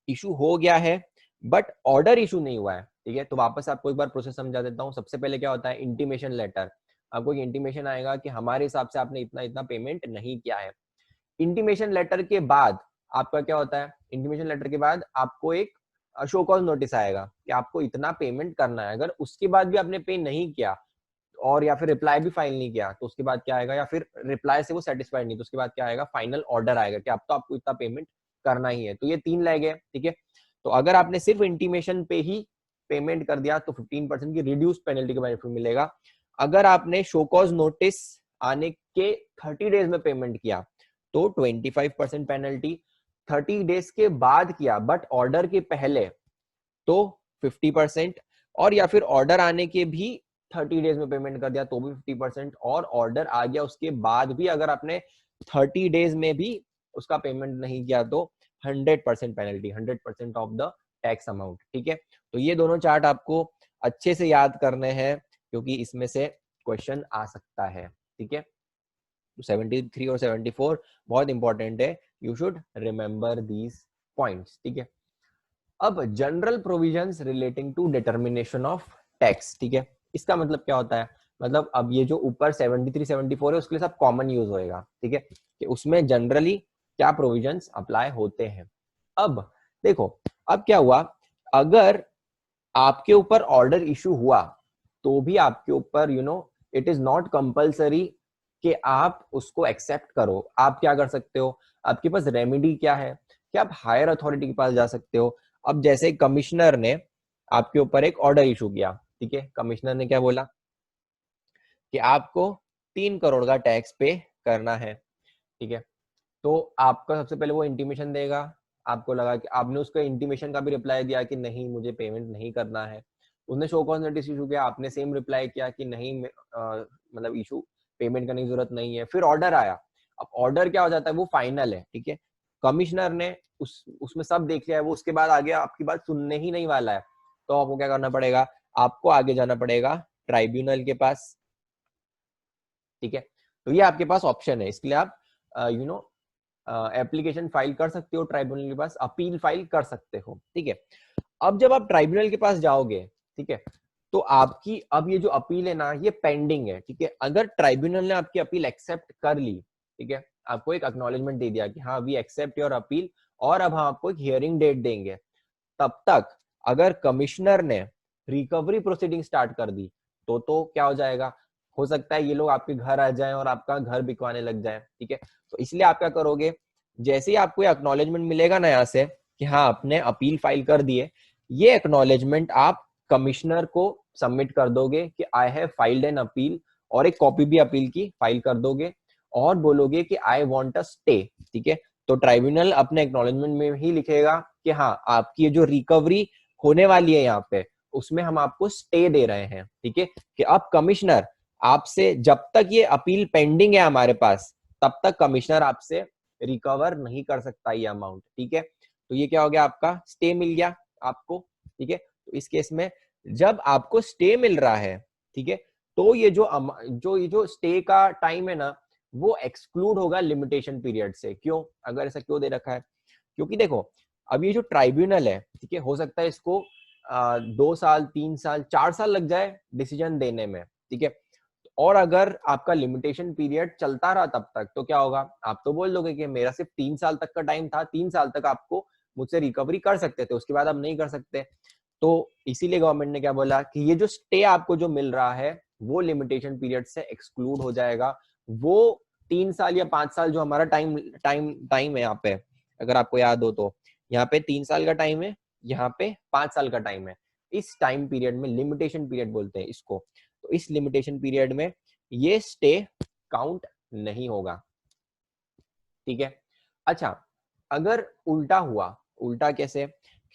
इशू हो गया है बट ऑर्डर इशू नहीं हुआ है, ठीक है, तो वापस आपको एक बार प्रोसेस समझा देता हूँ। सबसे पहले क्या होता है? Intimation letter. आपको एक इंटीमेशन आएगा कि हमारे हिसाब से आपने इतना इतना पेमेंट नहीं किया है। इंटीमेशन लेटर के बाद आपका क्या होता है? इंटीमेशन लेटर के बाद आपको एक शो कॉज नोटिस आएगा कि आपको इतना पेमेंट करना है। अगर उसके बाद भी आपने पे नहीं किया और या फिर रिप्लाई भी फाइल नहीं किया तो उसके बाद क्या आएगा? या फिर रिप्लाई से वो सेटिस्फाइड नहीं तो उसके बाद क्या आएगा? फाइनल ऑर्डर आएगा कि अब तो आपको इतना पेमेंट करना ही है। तो ये 3 लग गए, ठीक है। तो अगर आपने सिर्फ इंटीमेशन पे ही पेमेंट कर दिया तो 15% की रिड्यूस पेनल्टी का बेनिफिट मिलेगा। अगर आपने शो कॉज नोटिस आने के 30 डेज में पेमेंट किया तो 25% पेनल्टी, 30 डेज के बाद किया बट ऑर्डर के पहले तो 50%, और या फिर ऑर्डर आने के भी 30 डेज में पेमेंट कर दिया तो भी 50%, और ऑर्डर आ गया उसके बाद भी अगर आपने 30 डेज में भी उसका पेमेंट नहीं किया तो 100% penalty, 100% of the tax amount, ठीक है। तो ये दोनों चार्ट आपको अच्छे से याद करने हैं क्योंकि इसमें से क्वेश्चन आ सकता है, ठीक है। तो 73 और 74 बहुत इंपॉर्टेंट है, you should remember these points, ठीक है। अब general provisions relating to determination of tax, ठीक है। इसका मतलब क्या होता है, मतलब अब ये जो ऊपर 73 74 है उसके लिए सब कॉमन यूज होएगा, ठीक है, कि उसमें जनरली क्या प्रोविजंस अप्लाई होते हैं। अब देखो, अब क्या हुआ, अगर आपके ऊपर ऑर्डर इशू हुआ तो भी आपके ऊपर इट इज नॉट कंपल्सरी कि आप उसको एक्सेप्ट करो। आप क्या कर सकते हो, आपके पास रेमेडी क्या है कि आप हायर अथॉरिटी के पास जा सकते हो। अब जैसे कमिश्नर ने आपके ऊपर एक ऑर्डर इशू किया, ठीक है, कमिश्नर ने क्या बोला कि आपको 3 करोड़ का टैक्स पे करना है, ठीक है, तो आपका सबसे पहले वो इंटीमेशन देगा, आपको लगा कि आपने उसका इंटीमेशन का भी रिप्लाई दिया कि नहीं मुझे पेमेंट नहीं करना है, उसने शो कॉज नोटिस इशू किया, आपने सेम रिप्लाई किया कि नहीं मतलब इशू पेमेंट करने की जरूरत नहीं है, फिर ऑर्डर आया। अब ऑर्डर क्या हो जाता है, वो फाइनल है, ठीक है, कमिश्नर ने उसमें सब देख लिया है, वो उसके बाद आगे आपकी बात सुनने ही नहीं वाला है, तो आपको क्या करना पड़ेगा, आपको आगे जाना पड़ेगा ट्राइब्यूनल के पास, ठीक है। तो ये आपके पास ऑप्शन है, इसके लिए आप यू नो एप्लीकेशन फाइल कर सकते हो, ट्राइब्यूनल के पास अपील फाइल कर सकते हो, ठीक है। अब जब आप ट्राइब्यूनल के पास जाओगे, ठीक है, तो आपकी अब ये जो अपील है ना ये पेंडिंग है, ठीक है। अगर ट्राइब्यूनल ने आपकी अपील एक्सेप्ट कर ली, ठीक है, आपको एक एक्नॉलेजमेंट दे दिया कि हाँ वी एक्सेप्ट योर अपील और अब हम आपको एक हियरिंग डेट देंगे, तब तक अगर कमिश्नर ने रिकवरी प्रोसीडिंग स्टार्ट कर दी तो क्या हो जाएगा, हो सकता है ये लोग आपके घर आ जाएं और आपका घर बिकवाने लग जाएं, ठीक है। तो इसलिए आप क्या करोगे, जैसे ही आपको एक्नॉलेजमेंट मिलेगा ना यहाँ से कि हाँ आपने अपील फाइल कर दिए, ये एक्नॉलेजमेंट आप कमिश्नर को सबमिट कर दोगे कि I have filed an appeal, और एक कॉपी भी अपील की फाइल कर दोगे और बोलोगे कि आई वांट अ स्टे, ठीक है। तो ट्राइब्यूनल अपने एक्नॉलेजमेंट में ही लिखेगा कि हाँ आपकी ये जो रिकवरी होने वाली है यहाँ पे उसमें हम आपको स्टे दे रहे हैं, ठीक है, कि अब कमिश्नर आपसे जब तक ये अपील पेंडिंग है हमारे पास तब तक कमिश्नर आपसे रिकवर नहीं कर सकता ये अमाउंट, ठीक है। तो ये क्या हो गया, आपका स्टे मिल गया आपको, ठीक है। तो इस केस में जब आपको स्टे मिल रहा है, ठीक है, तो ये जो स्टे का टाइम है ना वो एक्सक्लूड होगा लिमिटेशन पीरियड से। क्यों, अगर ऐसा क्यों दे रखा है, क्योंकि देखो अब ये जो ट्राइब्यूनल है, ठीक है, हो सकता है इसको 2 साल 3 साल 4 साल लग जाए डिसीजन देने में, ठीक है। और अगर आपका लिमिटेशन पीरियड चलता रहा तब तक तो क्या होगा, आप तो बोल दोगे कि मेरा सिर्फ 3 साल तक का टाइम था, 3 साल तक आपको मुझसे रिकवरी कर सकते थे, उसके बाद आप नहीं कर सकते। तो इसीलिए गवर्नमेंट ने क्या बोला कि ये जो स्टे आपको जो मिल रहा है वो लिमिटेशन पीरियड से एक्सक्लूड हो जाएगा। वो 3 साल या 5 साल जो हमारा टाइम टाइम टाइम है यहाँ पे, अगर आपको याद हो तो यहाँ पे 3 साल का टाइम है, यहाँ पे 5 साल का टाइम है। इस टाइम पीरियड में लिमिटेशन पीरियड बोलते हैं इसको, तो इस लिमिटेशन पीरियड में ये स्टे काउंट नहीं होगा, ठीक है। अच्छा, अगर उल्टा हुआ, उल्टा कैसे,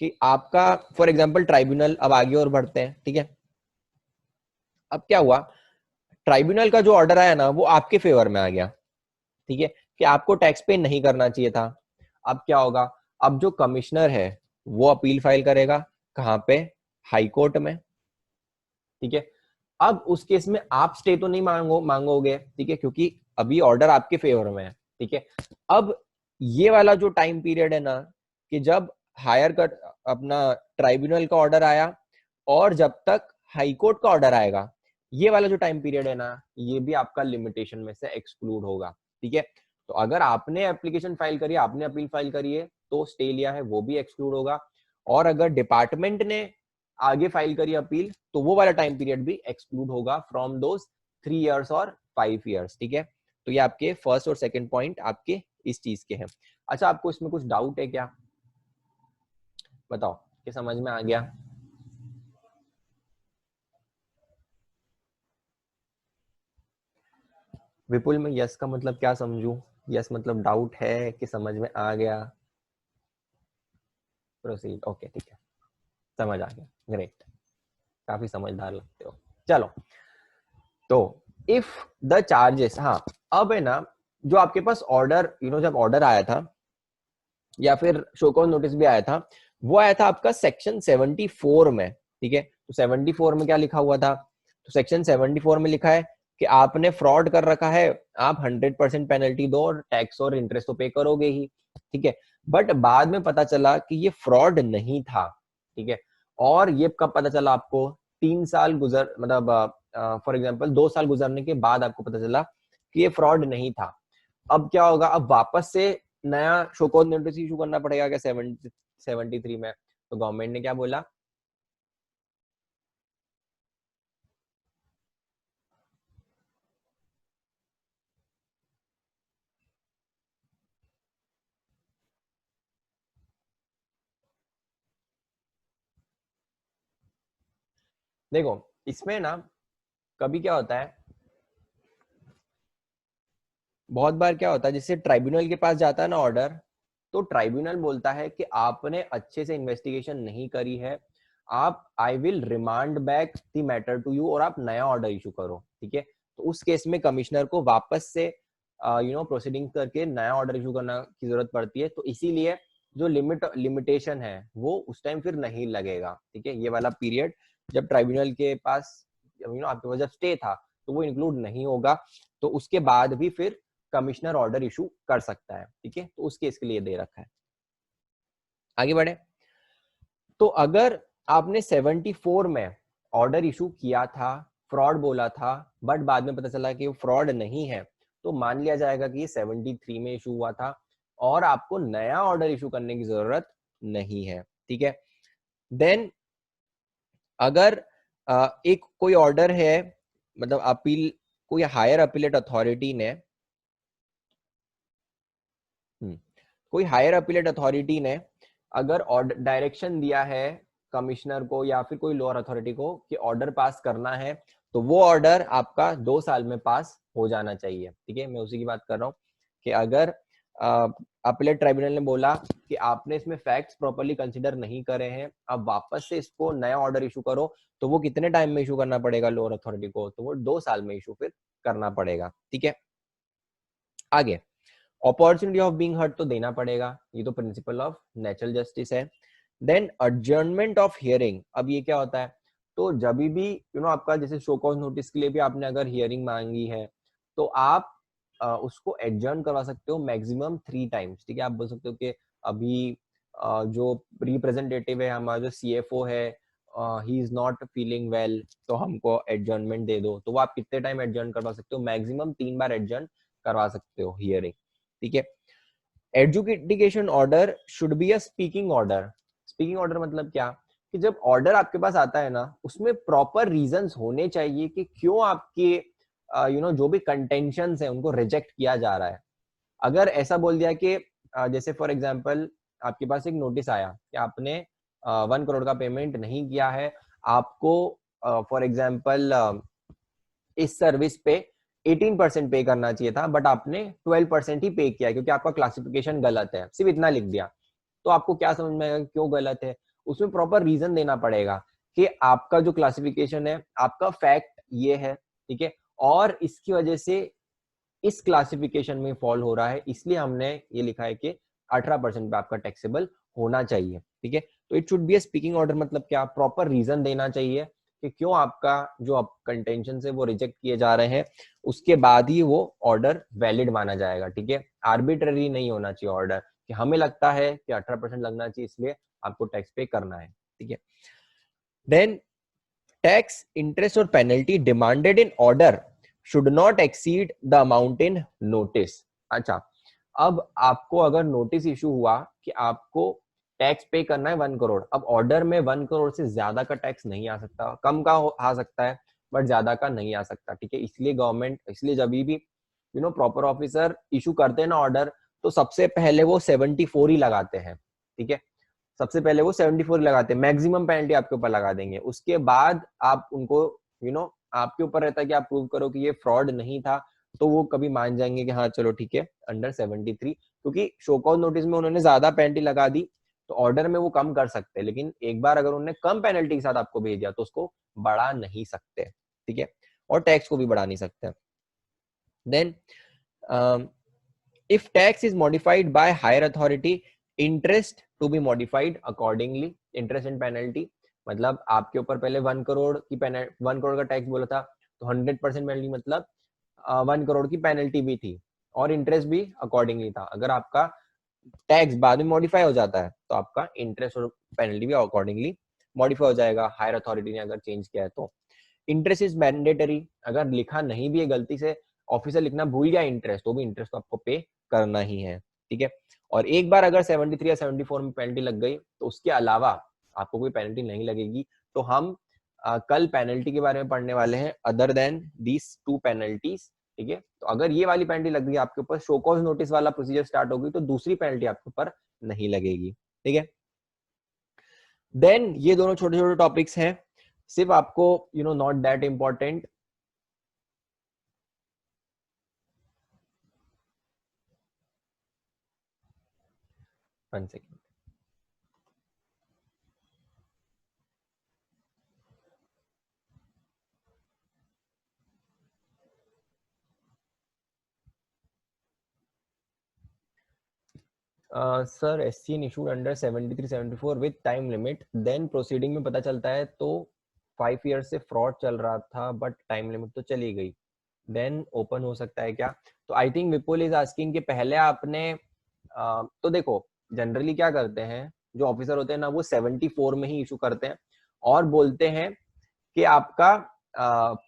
कि आपका फॉर एग्जांपल ट्राइब्यूनल, अब आगे और बढ़ते हैं, ठीक है। अब क्या हुआ, ट्राइब्यूनल का जो ऑर्डर आया ना वो आपके फेवर में आ गया, ठीक है, कि आपको टैक्स पे नहीं करना चाहिए था। अब क्या होगा, अब जो कमिश्नर है वो अपील फाइल करेगा, कहाँ पे, हाई कोर्ट में, ठीक है। अब उस केस में आप स्टे तो नहीं मांगोगे, ठीक है, क्योंकि अभी ऑर्डर आपके फेवर में है, ठीक है। अब ये वाला जो टाइम पीरियड है ना, कि जब हायर कट अपना ट्राइब्यूनल का ऑर्डर आया और जब तक हाई कोर्ट का ऑर्डर आएगा, ये वाला जो टाइम पीरियड है ना ये भी आपका लिमिटेशन में से एक्सक्लूड होगा, ठीक है। तो अगर आपने एप्लीकेशन फाइल करी, आपने अपील फाइल करी है तो स्टे लिया है वो भी एक्सक्लूड होगा, और अगर डिपार्टमेंट ने आगे फाइल करी अपील तो वो वाला टाइम पीरियड भी एक्सक्लूड होगा फ्रॉम दोज 3 years और 5 years, ठीक है। तो ये आपके फर्स्ट और सेकंड पॉइंट आपके इस चीज के हैं। अच्छा, आपको इसमें कुछ डाउट है क्या, बताओ, कि समझ में आ गया? विपुल, में यस का मतलब क्या समझूं, यस मतलब डाउट है कि समझ में आ गया? प्रोसीड, ओके, ठीक है, समझ आ गया, ग्रेट, काफी समझदार लगते हो। चलो, तो इफ द चार्जेस, हाँ, अब है ना जो आपके पास ऑर्डर जब ऑर्डर आया था या फिर शो कॉज नोटिस भी आया था, वो आया था आपका सेक्शन 74 में, ठीक है। तो 74 में क्या लिखा हुआ था, तो सेक्शन 74 में लिखा है कि आपने फ्रॉड कर रखा है, आप 100% पेनल्टी दो और टैक्स और इंटरेस्ट तो पे करोगे ही, ठीक है। बट बाद में पता चला कि ये फ्रॉड नहीं था, ठीक है। और ये कब पता चला आपको, 3 साल गुजर मतलब फॉर एग्जांपल 2 साल गुजरने के बाद आपको पता चला कि ये फ्रॉड नहीं था, अब क्या होगा? अब वापस से नया शो कॉज नोटिस इशू करना पड़ेगा क्या 73 में? तो गवर्नमेंट ने क्या बोला? देखो इसमें ना कभी क्या होता है, बहुत बार क्या होता है, जैसे ट्राइब्यूनल के पास जाता है ना ऑर्डर, तो ट्राइब्यूनल बोलता है कि आपने अच्छे से इन्वेस्टिगेशन नहीं करी है, आप I will remand back the matter to you, और आप नया ऑर्डर इशू करो, ठीक है? तो उस केस में कमिश्नर को वापस से प्रोसीडिंग करके नया ऑर्डर इशू करना की जरूरत पड़ती है। तो इसीलिए जो लिमिटेशन है वो उस टाइम फिर नहीं लगेगा, ठीक है? ये वाला पीरियड जब ट्राइब्यूनल के पास आपके पास जब स्टे था तो वो इंक्लूड नहीं होगा, तो उसके बाद भी फिर कमिश्नर ऑर्डर इशू कर सकता है, ठीक है? तो उस केस के लिए दे रखा है। आगे बढ़े तो अगर आपने 74 में ऑर्डर इशू किया था, फ्रॉड बोला था, बट बाद में पता चला कि वो फ्रॉड नहीं है, तो मान लिया जाएगा कि ये 73 में इशू हुआ था और आपको नया ऑर्डर इशू करने की जरूरत नहीं है, ठीक है? देन अगर एक कोई ऑर्डर है, मतलब अपील, कोई हायर अपीलेट अथॉरिटी ने कोई हायर अपीलेट अथॉरिटी ने अगर ऑर्डर डायरेक्शन दिया है कमिश्नर को या फिर कोई लोअर अथॉरिटी को कि ऑर्डर पास करना है, तो वो ऑर्डर आपका 2 साल में पास हो जाना चाहिए, ठीक है? मैं उसी की बात कर रहा हूँ कि अगर अपीलेट ट्राइब्यूनल ने बोला कि आपने इसमें फैक्ट्स प्रॉपर्ली कंसिडर नहीं करे हैं, अब वापस से इसको नया ऑर्डर इशू करो, तो वो कितने टाइम में इशू करना पड़ेगा लोअर अथॉरिटी को? तो वो 2 साल में इशू फिर करना पड़ेगा, ठीक है? आगे अपॉर्चुनिटी ऑफ बीइंग हर्ट तो देना पड़ेगा, ये तो प्रिंसिपल ऑफ नेचुरल जस्टिस है। देन एडजर्नमेंट ऑफ हियरिंग, अब ये क्या होता है? तो जब भी आपका जैसे शो कॉज नोटिस के लिए भी आपने अगर हियरिंग मांगी है, तो आप उसको एडजर्न करवा सकते हो मैक्सिमम 3 टाइम्स, ठीक है? आप बोल सकते हो कि अभी जो रिप्रेजेंटेटिव है, हमारा जो सीएफओ है, he is not feeling well, तो हमको एडजर्नमेंट दे दो। तो वो आप कितने टाइम एडजर्न करवा सकते हो? मैक्सिमम 3 बार एडजर्न करवा सकते हो हियरिंग, ठीक है? Education order should be a speaking order. Speaking order मतलब क्या? कि जब ऑर्डर आपके पास आता है ना, उसमें प्रॉपर रीजंस होने चाहिए कि क्यों आपके जो भी कंटेंशंस है उनको रिजेक्ट किया जा रहा है। अगर ऐसा बोल दिया कि जैसे फॉर एग्जांपल आपके पास एक नोटिस आया कि आपने 1 करोड़ का पेमेंट नहीं किया है, आपको फॉर एग्जांपल इस सर्विस पे 18% पे करना चाहिए था, बट आपने 12% ही पे किया क्योंकि आपका क्लासिफिकेशन गलत है, सिर्फ इतना लिख दिया। तो आपको क्या समझ में आएगा क्यों गलत है? उसमें प्रॉपर रीजन देना पड़ेगा कि आपका जो क्लासिफिकेशन है, आपका फैक्ट ये है, ठीक है, और इसकी वजह से इस क्लासिफिकेशन में फॉल हो रहा है, इसलिए हमने ये लिखा है कि 18% पे आपका टैक्सेबल होना चाहिए, ठीक है? तो it should be a speaking order, मतलब क्या? प्रॉपर रीजन देना चाहिए कि क्यों आपका जो कंटेंशन है वो रिजेक्ट किए जा रहे हैं, उसके बाद ही वो ऑर्डर वैलिड माना जाएगा, ठीक है? आर्बिट्ररी नहीं होना चाहिए ऑर्डर कि हमें लगता है कि 18% लगना चाहिए इसलिए आपको टैक्स पे करना है, ठीक है? देन टैक्स, इंटरेस्ट और penalty demanded in order should not exceed the amount in notice. अच्छा, अब आपको अगर नोटिस इशू हुआ कि आपको टैक्स पे करना है 1 करोड़, अब ऑर्डर में 1 करोड़ से ज्यादा का टैक्स नहीं आ सकता, कम का आ सकता है बट ज्यादा का नहीं आ सकता, ठीक है? इसलिए गवर्नमेंट, इसलिए जब भी प्रॉपर ऑफिसर इशू करते हैं ना ऑर्डर, तो सबसे पहले वो 74 ही लगाते हैं, ठीक है? सबसे पहले वो 74 लगाते हैं, मैक्सिमम पेनल्टी आपके ऊपर लगा देंगे। उसके बाद आप उनको आपके ऊपर रहता है कि आप प्रूव करो कि ये फ्रॉड नहीं था, तो वो कभी मान जाएंगे कि हाँ चलो ठीक है अंडर 73, क्योंकि शो कॉज नोटिस में उन्होंने ज्यादा पेनल्टी लगा दी, तो ऑर्डर में वो कम कर सकते हैं, लेकिन एक बार अगर उन्होंने कम पेनल्टी के साथ आपको भेज दिया तो उसको बढ़ा नहीं सकते, ठीक है? और टैक्स को भी बढ़ा नहीं सकते। Then if tax is modified by higher authority, interest to be modified accordingly, interest and penalty, मतलब आपके ऊपर पहले 1 करोड़ की 1 करोड़ का टैक्स बोला था, तो 100% पेनल्टी मतलब 1 करोड़ की पेनल्टी भी थी और इंटरेस्ट भी अकॉर्डिंगली था। अगर आपका टैक्स बाद में मॉडिफाई हो जाता है तो आपका इंटरेस्ट और पेनल्टी भी अकॉर्डिंगली मॉडिफाई हो जाएगा हायर अथॉरिटी ने अगर चेंज किया है तो। इंटरेस्ट इज मैंडेटरी, अगर लिखा नहीं भी है गलती से, ऑफिसर लिखना भूल गया इंटरेस्ट, तो भी इंटरेस्ट तो आपको पे करना ही है, ठीक है। और एक बार अगर 73 या 74 में पेनल्टी लग गई तो उसके अलावा आपको कोई पेनल्टी नहीं लगेगी। तो हम कल पेनल्टी के बारे में पढ़ने वाले हैं, other than these two penalties, ठीक है। तो अगर ये वाली पेनल्टी लग गई आपके ऊपर, शो कॉज नोटिस वाला प्रोसीजर स्टार्ट होगी, तो दूसरी पेनल्टी आपके ऊपर नहीं लगेगी, ठीक है। देन ये दोनों छोटे छोटे टॉपिक्स हैं, सिर्फ आपको not that important. One second. Sir SCN issued under 73-74 with time limit, then proceeding में पता चलता है तो 5 ईयर से फ्रॉड चल रहा था बट टाइम लिमिट तो चली गई, देन ओपन हो सकता है क्या? तो I think Vipul is asking कि पहले आपने तो देखो जनरली क्या करते हैं जो ऑफिसर होते हैं ना, वो 74 में ही इशू करते हैं और बोलते हैं कि आपका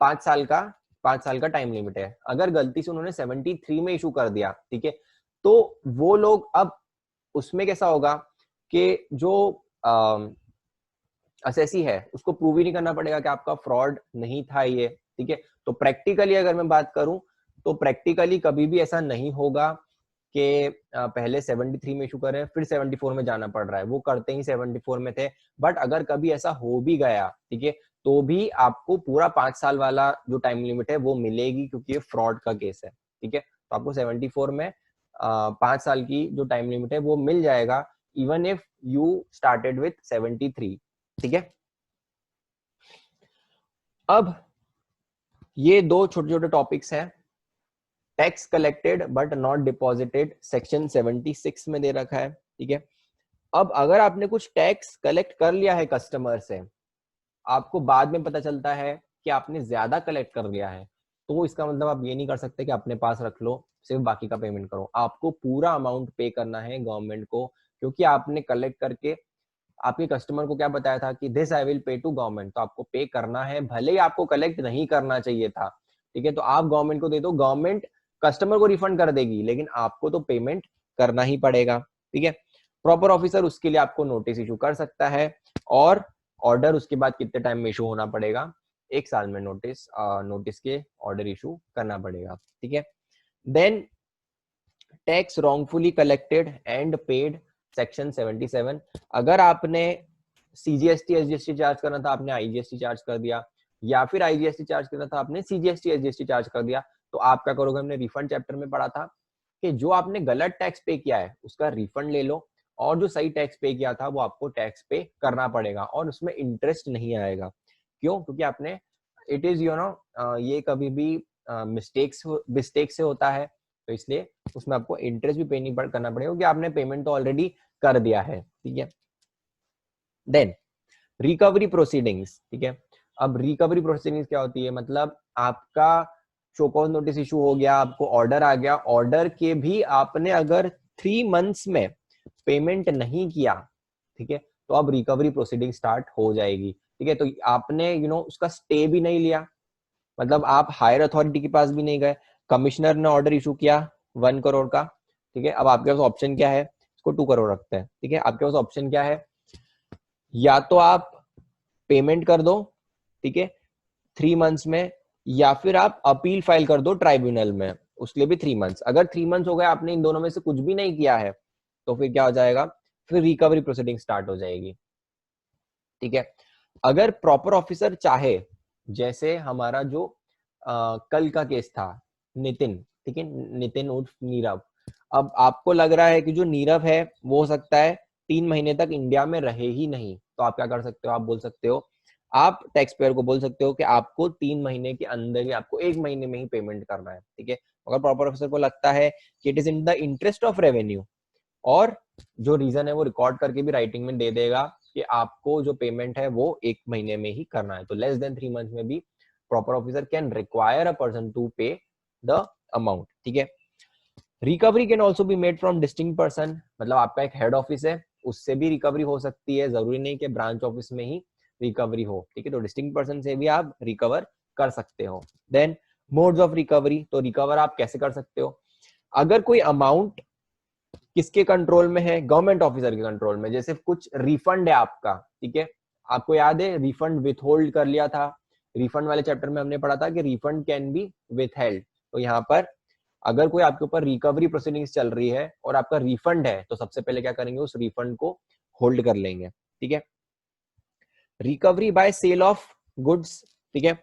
5 साल का टाइम लिमिट है। अगर गलती से उन्होंने 73 में इशू कर दिया, ठीक है, तो वो लोग अब उसमें कैसा होगा कि जो असेसी है उसको प्रूव ही नहीं करना पड़ेगा कि आपका फ्रॉड नहीं था ये, ठीक है। तो प्रैक्टिकली अगर मैं बात करूं तो प्रैक्टिकली कभी भी ऐसा नहीं होगा कि पहले 73 में इशू करें फिर 74 में जाना पड़ रहा है, वो करते ही 74 में थे। बट अगर कभी ऐसा हो भी गया, ठीक है, तो भी आपको पूरा 5 साल वाला जो टाइम लिमिट है वो मिलेगी, क्योंकि ये फ्रॉड का केस है, ठीक है। तो आपको 74 में 5 साल की जो टाइम लिमिट है वो मिल जाएगा, even if you started with 73, ठीक है। अब ये दो छोटे छोटे टॉपिक्स हैं, tax collected but not deposited, section 76 में दे रखा है, ठीक है। अब अगर आपने कुछ टैक्स कलेक्ट कर लिया है कस्टमर से, आपको बाद में पता चलता है कि आपने ज्यादा कलेक्ट कर लिया है, तो इसका मतलब आप ये नहीं कर सकते कि अपने पास रख लो सिर्फ बाकी का पेमेंट करो, आपको पूरा अमाउंट पे करना है गवर्नमेंट को, क्योंकि आपने कलेक्ट करके आपके कस्टमर को क्या बताया था कि this I will pay to government, तो आपको पे करना है, भले ही आपको कलेक्ट नहीं करना चाहिए था, ठीक है। तो आप गवर्नमेंट को दे दो, गवर्नमेंट कस्टमर को रिफंड कर देगी, लेकिन आपको तो पेमेंट करना ही पड़ेगा, ठीक है। प्रॉपर ऑफिसर उसके लिए आपको नोटिस इशू कर सकता है, और ऑर्डर उसके बाद कितने टाइम में इशू होना पड़ेगा, 1 साल में नोटिस के ऑर्डर इशू करना पड़ेगा, ठीक है। Then tax wrongfully collected and paid, section 77, अगर आपने CGST SGST चार्ज करना था आपने IGST चार्ज कर दिया, या फिर IGST चार्ज करना था आपने CGST SGST चार्ज कर दिया, तो आप क्या करोगे, हमने रिफंड चैप्टर में पढ़ा था कि जो आपने गलत टैक्स पे किया है उसका रिफंड ले लो, और जो सही टैक्स पे किया था वो आपको टैक्स पे करना पड़ेगा, और उसमें इंटरेस्ट नहीं आएगा। क्यों? क्योंकि आपने इट इज ये कभी भी मिस्टेक से होता है, तो इसलिए उसमें आपको इंटरेस्ट भी पे नहीं करना पड़ेगा, क्योंकि आपने पेमेंट तो ऑलरेडी कर दिया है, ठीक है। देन रिकवरी प्रोसीडिंग्स, ठीक है। अब रिकवरी प्रोसीडिंग्स क्या होती है, मतलब आपका शो कॉज नोटिस इशू हो गया, आपको ऑर्डर आ गया, ऑर्डर के भी आपने अगर 3 मंथ्स में पेमेंट नहीं किया, ठीक है, तो अब रिकवरी प्रोसीडिंग स्टार्ट हो जाएगी, ठीक है। तो आपने उसका स्टे भी नहीं लिया, मतलब आप हायर अथॉरिटी के पास भी नहीं गए, कमिश्नर ने ऑर्डर इशू किया 1 करोड़ का, ठीक है। अब आपके पास ऑप्शन क्या है, इसको 2 करोड़ रखते हैं, ठीक है। आपके पास ऑप्शन क्या है, या तो आप पेमेंट कर दो, ठीक है, 3 मंथ्स में, या फिर आप अपील फाइल कर दो ट्राइब्यूनल में, उसके लिए भी 3 मंथ्स। अगर 3 मंथ्स हो गए आपने इन दोनों में से कुछ भी नहीं किया है, तो फिर क्या हो जाएगा, फिर रिकवरी प्रोसीडिंग स्टार्ट हो जाएगी, ठीक है। अगर प्रॉपर ऑफिसर चाहे, जैसे हमारा जो कल का केस था नितिन, ठीक है, नितिन उर्फ नीरव, अब आपको लग रहा है कि जो नीरव है वो हो सकता है 3 महीने तक इंडिया में रहे ही नहीं, तो आप क्या कर सकते हो, आप बोल सकते हो, आप टैक्स पेयर को बोल सकते हो कि आपको 3 महीने के अंदर ही, आपको 1 महीने में ही पेमेंट करना है, ठीक है। अगर प्रॉपर ऑफिसर को लगता है कि it is in the interest of revenue, और जो रीजन है वो रिकॉर्ड करके भी राइटिंग में दे देगा कि आपको जो पेमेंट है वो 1 महीने में ही करना है, तो लेस देन 3 मंथ में भी proper officer can require a person to pay the amount, ठीक है। Recovery can also be made from distinct person, मतलब आपका एक हेड ऑफिस है, उससे भी रिकवरी हो सकती है, जरूरी नहीं कि ब्रांच ऑफिस में ही रिकवरी हो, ठीक है, तो डिस्टिंक्ट पर्सन से भी आप रिकवर कर सकते हो। देन मोड्स ऑफ रिकवरी, तो रिकवर आप कैसे कर सकते हो? अगर कोई अमाउंट किसके कंट्रोल में है? गवर्नमेंट ऑफिसर के कंट्रोल में। जैसे कुछ रिफंड है आपका, ठीक है, आपको याद है रिफंड विथ होल्ड कर लिया था, रिफंड वाले चैप्टर में हमने पढ़ा था कि refund can be with held. तो यहाँ पर अगर कोई आपके ऊपर रिकवरी प्रोसीडिंग्स चल रही है और आपका रिफंड है, तो सबसे पहले क्या करेंगे, उस रिफंड को होल्ड कर लेंगे, ठीक है। Recovery by sale of goods, ठीक है,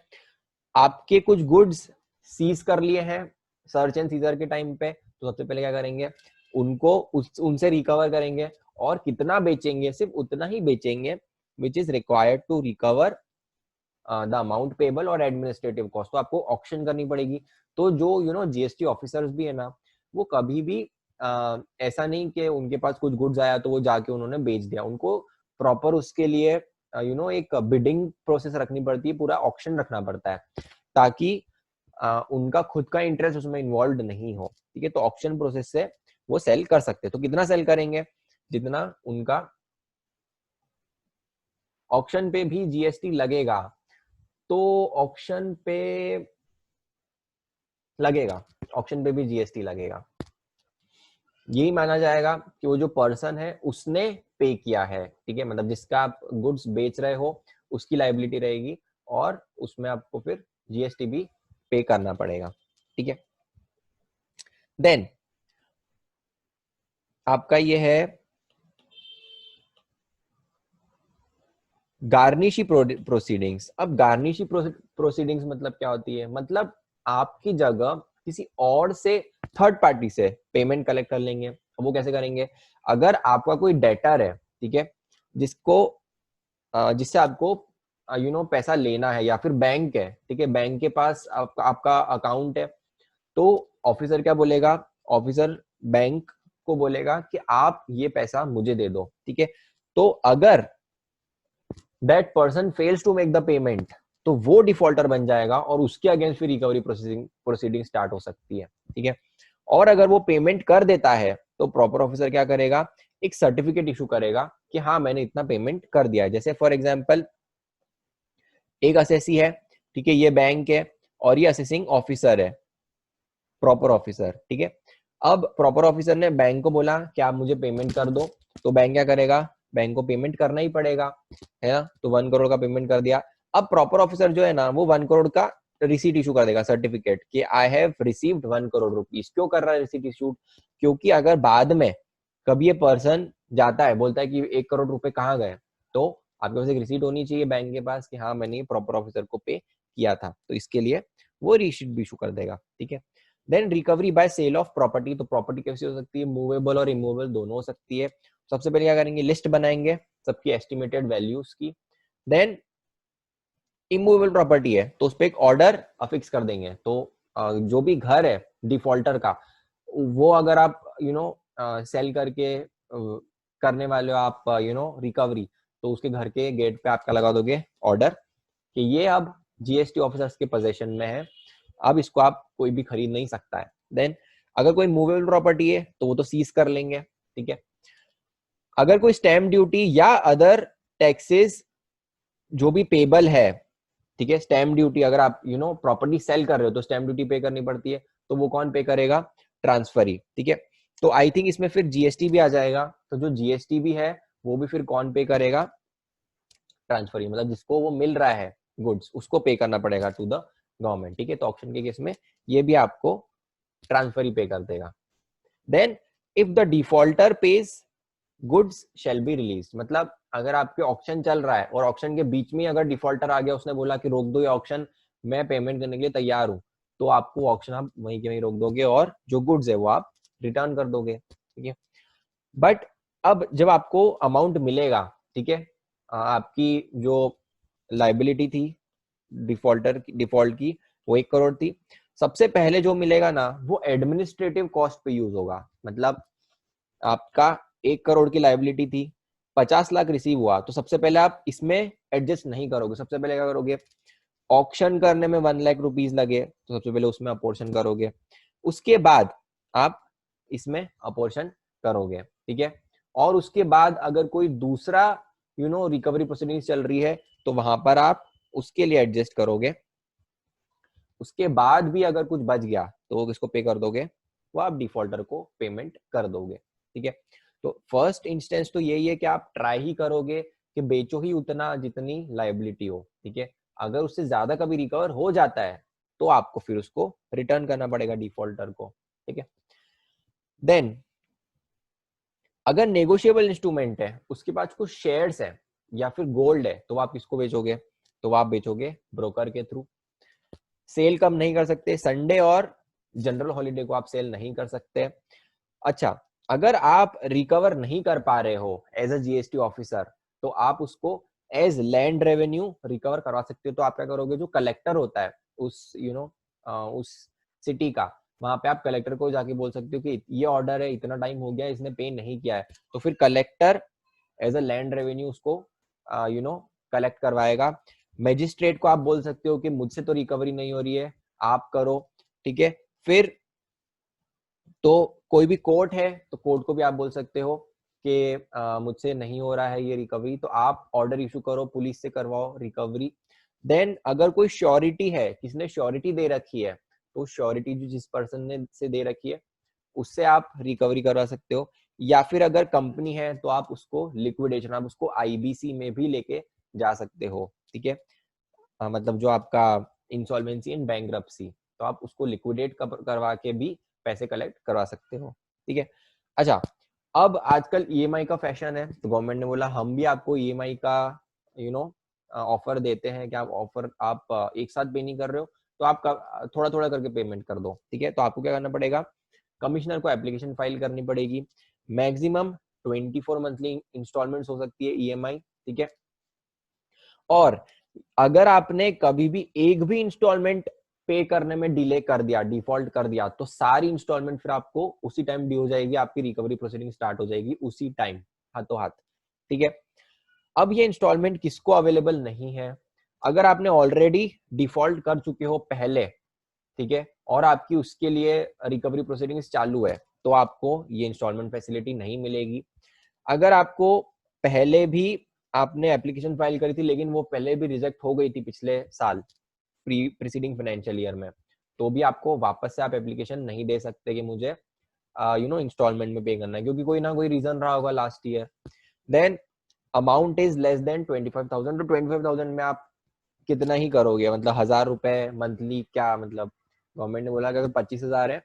आपके कुछ गुड्स सीज कर लिए हैं सर्च एंड सीजर के टाइम पे, तो सबसे पहले क्या करेंगे, उनको उनसे रिकवर करेंगे, और कितना बेचेंगे? सिर्फ उतना ही बेचेंगे which is required to recover the amount payable और एडमिनिस्ट्रेटिव कॉस्ट। तो आपको ऑक्शन करनी पड़ेगी। तो जो जीएसटी ऑफिसर्स भी है ना, वो कभी भी ऐसा नहीं कि उनके पास कुछ गुड्स आया तो वो जाके उन्होंने बेच दिया, उनको प्रॉपर उसके लिए एक बिडिंग प्रोसेस रखनी पड़ती है, पूरा ऑक्शन रखना पड़ता है, ताकि उनका खुद का इंटरेस्ट उसमें इन्वॉल्व नहीं हो, ठीक है। तो ऑक्शन प्रोसेस से वो सेल कर सकते हैं। तो कितना सेल करेंगे? जितना उनका ऑक्शन पे भी जीएसटी लगेगा, तो ऑक्शन पे लगेगा, ऑक्शन पे भी जीएसटी लगेगा। यही माना जाएगा कि वो जो पर्सन है उसने पे किया है, ठीक है, मतलब जिसका आप गुड्स बेच रहे हो उसकी लायबिलिटी रहेगी, और उसमें आपको फिर जीएसटी भी पे करना पड़ेगा, ठीक है। देन आपका ये है गार्निशी प्रोसीडिंग्स। अब गार्निशी प्रोसीडिंग्स मतलब क्या होती है? मतलब आपकी जगह किसी और से, थर्ड पार्टी से पेमेंट कलेक्ट कर लेंगे। वो कैसे करेंगे? अगर आपका कोई डेटर है, ठीक है, जिसको जिससे आपको पैसा लेना है, या फिर बैंक है, ठीक है, बैंक के पास आपका अकाउंट है, तो ऑफिसर क्या बोलेगा? ऑफिसर बैंक को बोलेगा कि आप ये पैसा मुझे दे दो, ठीक है। तो अगर that person fails to make the payment, तो वो डिफॉल्टर बन जाएगा, और उसके अगेंस्ट फिर रिकवरी प्रोसीडिंग स्टार्ट हो सकती है, ठीक है। और अगर वो पेमेंट कर देता है, तो प्रॉपर ऑफिसर क्या करेगा? एक सर्टिफिकेट इशू करेगा कि हाँ मैंने इतना पेमेंट कर दिया है। जैसे फॉर एग्जांपल एक असेसी है, ठीक है, ये बैंक है, और ये असेसिंग ऑफिसर है, प्रॉपर ऑफिसर, ठीक है। अब प्रॉपर ऑफिसर ने बैंक को बोला कि आप मुझे पेमेंट कर दो, तो बैंक क्या करेगा? बैंक को पेमेंट करना ही पड़ेगा, है ना। तो 1 करोड़ का पेमेंट कर दिया। अब प्रॉपर ऑफिसर जो है ना, वो 1 करोड़ का रिसीट इशू कर देगा, सर्टिफिकेट, कि I have received 1 crore rupees. क्यों कर रहा है रिसीट इशू? क्योंकि अगर बाद में कभी ये पर्सन जाता है, बोलता है कि 1 करोड़ रुपए कहाँ गए, तो आपके पास एक रिसीट होनी चाहिए बैंक के पास कि हाँ मैंने प्रॉपर ऑफिसर को पे किया था, तो इसके लिए वो रिसीट भी इशू कर देगा, ठीक है। Then recovery by sale of property. तो प्रॉपर्टी कैसी हो सकती है? मूवेबल और इमूवेबल दोनों हो सकती है। सबसे पहले क्या करेंगे? लिस्ट बनाएंगे सबकी एस्टिमेटेड वैल्यूज की। देन इमूवेबल प्रॉपर्टी है तो उस पर एक ऑर्डर अफिक्स कर देंगे। तो जो भी घर है डिफॉल्टर का, वो अगर आप सेल करके करने वाले हो आप रिकवरी, तो उसके घर के गेट पे आपका लगा दोगे ऑर्डर कि ये अब जीएसटी ऑफिसर्स के पोजीशन में है, अब इसको आप कोई भी खरीद नहीं सकता है। देन अगर कोई मूवेबल प्रॉपर्टी है तो वो तो सीज कर लेंगे, ठीक है। अगर कोई स्टैम्प ड्यूटी या अदर टैक्सेस जो भी पेबल है, ठीक है, स्टैम्प ड्यूटी अगर आप प्रॉपर्टी सेल कर रहे हो तो स्टैम्प ड्यूटी पे करनी पड़ती है, तो वो कौन पे करेगा? ट्रांसफरी, ठीक है। तो आई थिंक इसमें फिर जीएसटी भी आ जाएगा। तो जो जीएसटी भी है वो भी फिर कौन पे करेगा? ट्रांसफरी, मतलब जिसको वो मिल रहा है गुड्स, उसको पे करना पड़ेगा टू द गवर्नमेंट, ठीक है। तो ऑक्शन के केस में ये भी आपको ट्रांसफर ही पे कर देगा। Then if the defaulter pays goods shall be release, मतलब अगर आपके ऑक्शन चल रहा है और ऑक्शन के बीच में अगर डिफॉल्टर आ गया, उसने बोला कि रोक दो ये ऑक्शन, मैं पेमेंट करने के लिए तैयार हूं, तो आपको ऑक्शन आप वहीं के वहीं रोक दोगे और जो गुड्स है वो आप रिटर्न कर दोगे, ठीक है। बट अब जब आपको अमाउंट मिलेगा, ठीक है, आपकी जो लाइबिलिटी थी डिफॉल्ट की वो 1 करोड़ थी, सबसे पहले जो मिलेगा ना वो एडमिनिस्ट्रेटिव कॉस्ट पे यूज होगा। मतलब आपका 1 करोड़ की लाइबिलिटी थी, 50 लाख रिसीव हुआ, तो सबसे पहले आप इसमें एडजस्ट नहीं करोगे, सबसे पहले क्या करोगे? ऑक्शन करने में 1 लाख रुपीज लगे तो सबसे पहले उसमें अपोर्शन करोगे, उसके बाद आप इसमें अपोर्शन करोगे, ठीक है। और उसके बाद अगर कोई दूसरा रिकवरी प्रोसीडिंग्स चल रही है तो वहां पर आप उसके लिए एडजस्ट करोगे। उसके बाद भी अगर कुछ बच गया तो वो किसको पे कर दोगे, वो आप डिफॉल्टर को पेमेंट कर दोगे। ठीक है, तो फर्स्ट इंस्टेंस तो यही है कि आप ट्राई ही करोगे कि बेचो ही उतना जितनी लायबिलिटी हो। ठीक है, अगर उससे ज्यादा कभी रिकवर हो जाता है तो आपको फिर उसको रिटर्न करना पड़ेगा डिफॉल्टर को। ठीक है, देन अगर नेगोशिएबल इंस्ट्रूमेंट है, उसके पास कुछ शेयर्स है या फिर गोल्ड है, तो आप किसको बेचोगे, तो आप बेचोगे ब्रोकर के थ्रू। सेल कब नहीं कर सकते, संडे और जनरल हॉलीडे को आप सेल नहीं कर सकते। अच्छा, अगर आप रिकवर नहीं कर पा रहे हो एज अ जीएसटी ऑफिसर, तो आप उसको एज लैंड रेवेन्यू रिकवर करवा सकते हो। तो आप क्या करोगे, जो कलेक्टर होता है उस उस सिटी का, वहां पे आप कलेक्टर को जाके बोल सकते हो कि ये ऑर्डर है, इतना टाइम हो गया, इसने पे नहीं किया है, तो फिर collector as a land revenue उसको कलेक्ट करवाएगा। मैजिस्ट्रेट को आप बोल सकते हो कि मुझसे तो रिकवरी नहीं हो रही है, आप करो। ठीक है, फिर तो कोई भी कोर्ट है तो कोर्ट को भी आप बोल सकते हो कि मुझसे नहीं हो रहा है ये रिकवरी, तो आप ऑर्डर इशू करो, पुलिस से करवाओ रिकवरी। देन अगर कोई श्योरिटी है, किसने श्योरिटी दे रखी है, तो श्योरिटी जो जिस पर्सन ने से दे रखी है उससे आप रिकवरी करवा सकते हो। या फिर अगर कंपनी है तो आप उसको लिक्विडेशन, आप उसको आईबीसी में भी लेके जा सकते हो। ठीक है, मतलब जो आपका इंसॉल्वेंसी एंड बैंकरप्सी, तो आप उसको लिक्विडेट करवा के भी पैसे कलेक्ट करवा सकते हो। ठीक है, अच्छा, अब आजकल ईएमआई का फैशन है, तो गवर्नमेंट ने बोला हम भी आपको ईएमआई का ऑफर देते हैं कि आप ऑफर आप एक साथ पे नहीं कर रहे हो तो आप थोड़ा थोड़ा करके पेमेंट कर दो। ठीक है, तो आपको क्या करना पड़ेगा, कमिश्नर को एप्लीकेशन फाइल करनी पड़ेगी। मैक्सिमम 24 मंथली इंस्टॉलमेंट्स हो सकती है ईएमआई। ठीक है, और अगर आपने कभी भी एक भी इंस्टॉलमेंट पे करने में डिले कर दिया, डिफॉल्ट कर दिया, तो सारी इंस्टॉलमेंट फिर आपको उसी टाइम ड्यू हो जाएगी, आपकी रिकवरी प्रोसीडिंग स्टार्ट हो जाएगी उसी टाइम, हाथों हाथ। ठीक है, अब ये इंस्टॉलमेंट किसको अवेलेबल नहीं है, अगर आपने ऑलरेडी डिफॉल्ट कर चुके हो पहले, ठीक है, और आपकी उसके लिए रिकवरी प्रोसीडिंग्स चालू है, तो आपको ये इंस्टॉलमेंट फैसिलिटी नहीं मिलेगी। अगर आपको पहले भी आपने एप्लीकेशन फाइल करी थी लेकिन वो पहले भी रिजेक्ट हो गई थी पिछले साल प्रीसीडिंग फाइनेंशियल ईयर में, तो भी आपको वापस से आप एप्लीकेशन नहीं दे सकते कि मुझे इंस्टॉलमेंट में पे करना है, क्योंकि कोई ना कोई रीजन रहा होगा last year. Then amount is less than 25,000, तो 25,000 में आप कितना ही करोगे, मतलब 1,000 रुपए मंथली, क्या मतलब गवर्नमेंट ने बोला कि अगर 25,000 है,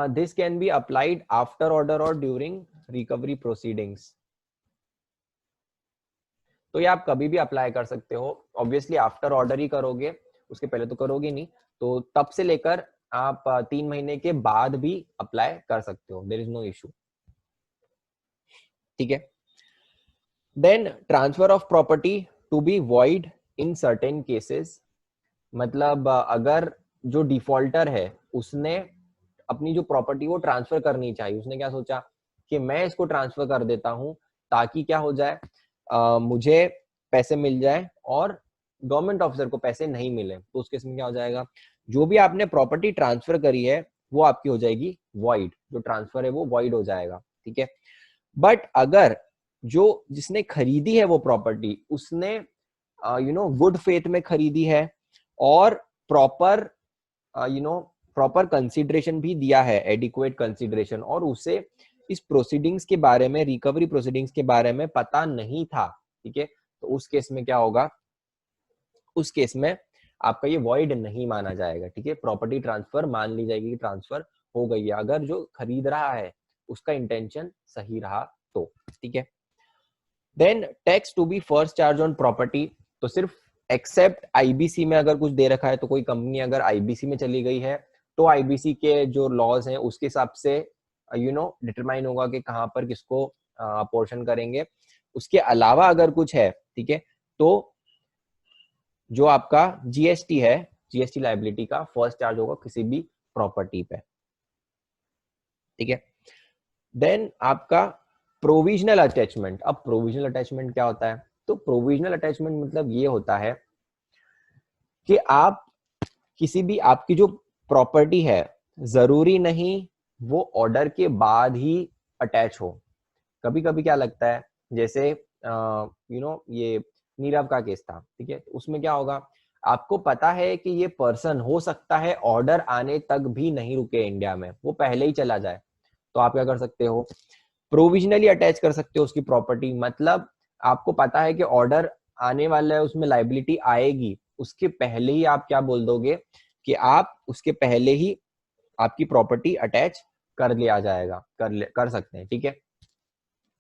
this can be applied after order or during recovery proceedings। तो ये आप कभी भी अप्लाई कर सकते हो, ऑब्वियसली आफ्टर ऑर्डर ही करोगे, उसके पहले तो करोगे नहीं, तो तब से लेकर आप 3 महीने के बाद भी अप्लाई कर सकते हो, देयर इज नो इशू। ठीक है, then transfer of property to be void in certain cases, मतलब अगर जो डिफॉल्टर है उसने अपनी जो प्रॉपर्टी वो ट्रांसफर करनी चाहिए, उसने क्या सोचा कि मैं इसको ट्रांसफर कर देता हूं ताकि क्या हो जाए, मुझे पैसे मिल जाए और गवर्नमेंट ऑफिसर को पैसे नहीं मिले, तो उस केस में क्या हो जाएगा, जो भी आपने प्रॉपर्टी ट्रांसफर करी है वो आपकी हो जाएगी वॉइड, जो ट्रांसफर है वो वॉइड हो जाएगा। ठीक है, बट अगर जो जिसने खरीदी है वो प्रॉपर्टी, उसने गुड फेथ में खरीदी है और प्रॉपर प्रॉपर कंसिडरेशन भी दिया है, एडिक्वेट कंसिडरेशन, और उसे इस प्रोसीडिंग्स के बारे में, रिकवरी प्रोसीडिंग्स के बारे में पता नहीं था, ठीक है, तो उस केस में क्या होगा, उस केस में आपका ये वॉइड नहीं माना जाएगा। ठीक है, प्रॉपर्टी ट्रांसफर मान ली जाएगी कि ट्रांसफर हो गई है, अगर जो खरीद रहा है उसका इंटेंशन सही रहा तो। ठीक है, then tax to be first charge on property, तो सिर्फ एक्सेप्ट आईबीसी में अगर कुछ दे रखा है, तो कोई कंपनी अगर आईबीसी में चली गई है तो आईबीसी के जो लॉज हैं उसके हिसाब से डिटरमाइन होगा कि कहां पर किसको अपोर्शन करेंगे। उसके अलावा अगर कुछ है, ठीक है, तो जो आपका जीएसटी है, जीएसटी लायबिलिटी का फर्स्ट चार्ज होगा किसी भी प्रॉपर्टी पे। ठीक है, देन आपका प्रोविजनल अटैचमेंट। अब प्रोविजनल अटैचमेंट क्या होता है, तो प्रोविजनल अटैचमेंट मतलब ये होता है कि आप किसी भी आपकी जो प्रॉपर्टी है, जरूरी नहीं वो ऑर्डर के बाद ही अटैच हो। कभी कभी क्या लगता है, जैसे ये नीरव का केस था, ठीक है, उसमें क्या होगा, आपको पता है कि ये पर्सन हो सकता है ऑर्डर आने तक भी नहीं रुके इंडिया में, वो पहले ही चला जाए, तो आप क्या कर सकते हो, प्रोविजनली अटैच कर सकते हो उसकी प्रॉपर्टी। मतलब आपको पता है कि ऑर्डर आने वाला है, उसमें लाइबिलिटी आएगी, उसके पहले ही आप क्या बोल दोगे कि आप उसके पहले ही आपकी प्रॉपर्टी अटैच कर लिया जाएगा, कर सकते हैं, ठीक है।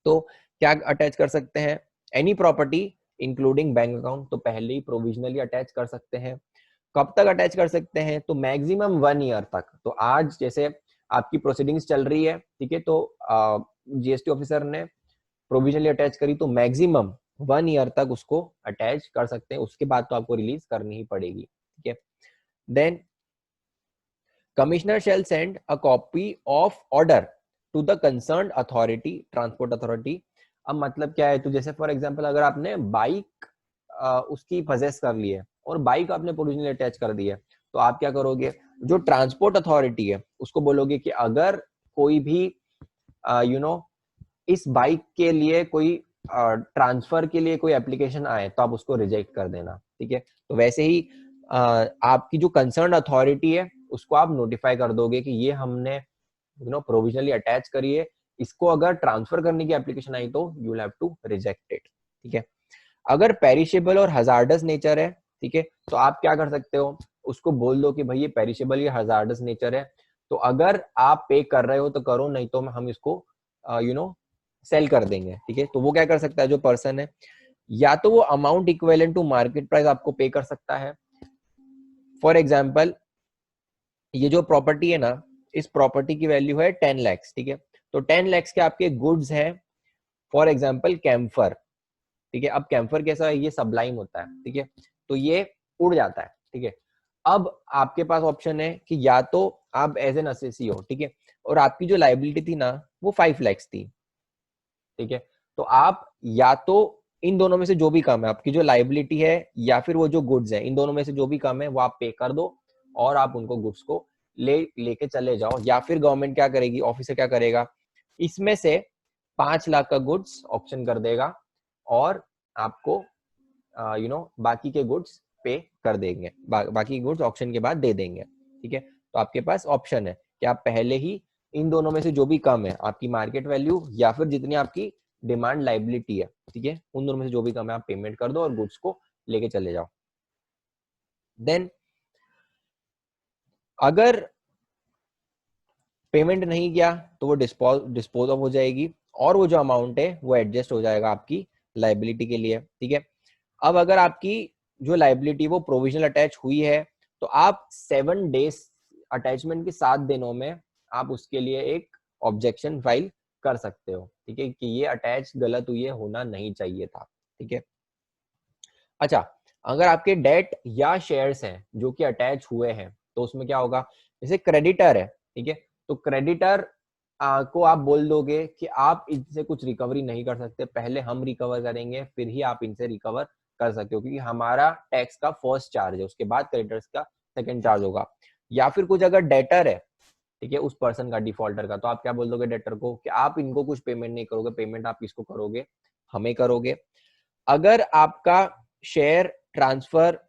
तो क्या अटैच कर सकते हैं, any property including bank account, तो पहले ही प्रोविजनली अटैच कर सकते हैं। कब तक अटैच कर सकते हैं, तो मैक्सिमम 1 ईयर तक। तो आज जैसे आपकी प्रोसीडिंग्स चल रही है, ठीक है, तो जीएसटी ऑफिसर ने प्रोविजनली अटैच करी, तो मैक्सिमम 1 ईयर तक उसको अटैच कर सकते हैं, उसके बाद तो आपको रिलीज करनी ही पड़ेगी, ठीक है। Then commissioner shall send a copy of order to the concerned authority, transport authority. अब मतलब क्या है, तो जैसे फॉर एग्जांपल अगर आपने बाइक उसकी पजेस कर ली है और बाइक आपने प्रोविजनली अटैच कर दी है, तो आप क्या करोगे, जो ट्रांसपोर्ट अथॉरिटी है उसको बोलोगे कि अगर कोई भी इस बाइक के लिए कोई ट्रांसफर के लिए कोई एप्लीकेशन आए तो आप उसको रिजेक्ट कर देना, ठीक है। तो वैसे ही आपकी जो कंसर्न अथॉरिटी है उसको आप नोटिफाई कर दोगे कि ये हमने प्रोविजनली अटैच करी है, इसको अगर ट्रांसफर करने की एप्लीकेशन आई तो you will have to reject it, ठीक है। अगर पेरिशेबल और हजार्डस नेचर है, ठीक है, तो आप क्या कर सकते हो, उसको बोल दो कि भाई ये पेरिशेबल या हजार्डस नेचर है, तो अगर आप पे कर रहे हो तो करो, नहीं तो हम इसको सेल कर देंगे, ठीक है। तो वो क्या कर सकता है जो पर्सन है, या तो वो amount equivalent to market price आपको पे कर सकता है। फॉर एग्जाम्पल ये जो प्रॉपर्टी है ना, इस प्रॉपर्टी की वैल्यू है 10 लाख, ठीक है, तो 10 लाख के आपके गुड्स हैं, फॉर एग्जाम्पल कैम्फर, ठीक है। अब कैम्फर कैसा है, ये सबलाइम होता है, ठीक है, तो ये उड़ जाता है, ठीक है। अब आपके पास ऑप्शन है कि या तो आप एज एन असेसी हो, ठीक है, और आपकी जो लाइबिलिटी थी ना वो 5 लाख थी, ठीक है, तो आप या तो इन दोनों में से जो भी कम है, आपकी जो लाइबिलिटी है या फिर वो जो गुड्स है, इन दोनों में से जो भी कम है वो आप पे कर दो और आप उनको गुड्स को लेके चले जाओ। या फिर गवर्नमेंट क्या करेगी, ऑफिसर क्या करेगा, इसमें से 5 लाख का गुड्स ऑप्शन कर देगा और आपको बाकी के गुड्स पे कर देंगे, बाकी गुड्स ऑप्शन के बाद दे देंगे, ठीक है। तो आपके पास ऑप्शन है कि आप पहले ही इन दोनों में से जो भी कम है, आपकी मार्केट वैल्यू या फिर जितनी आपकी डिमांड लाइबिलिटी है, ठीक है, उन दोनों में से जो भी कम है आप पेमेंट कर दो और गुड्स को लेके चले जाओ। देन अगर पेमेंट नहीं किया तो वो डिस्पोज ऑफ हो जाएगी और वो जो अमाउंट है वो एडजस्ट हो जाएगा आपकी लाइबिलिटी के लिए, ठीक है। अब अगर आपकी जो लाइबिलिटी वो प्रोविजनल अटैच हुई है, तो आप 7 डेज अटैचमेंट के 7 दिनों में आप उसके लिए एक ऑब्जेक्शन फाइल कर सकते हो, ठीक है, कि ये अटैच गलत हुई है, होना नहीं चाहिए था, ठीक है। अच्छा, अगर आपके डेट या शेयर्स हैं जो कि अटैच हुए हैं, तो उसमें क्या होगा, जैसे क्रेडिटर है, ठीक है, तो क्रेडिटर को आप बोल दोगे कि आप इनसे कुछ रिकवरी नहीं कर सकते, पहले हम रिकवर करेंगे फिर ही आप इनसे रिकवर कर सकते हो, क्योंकि हमारा टैक्स का फर्स्ट चार्ज है, उसके बाद क्रेडिटर्स का सेकंड चार्ज होगा। या फिर कुछ अगर डेटर है, ठीक है, उस पर्सन का, डिफॉल्टर का, तो आप क्या बोल दोगे डेटर को कि आप इनको कुछ पेमेंट नहीं करोगे, पेमेंट आप किसको करोगे, हमें करोगे। अगर आपका शेयर ट्रांसफर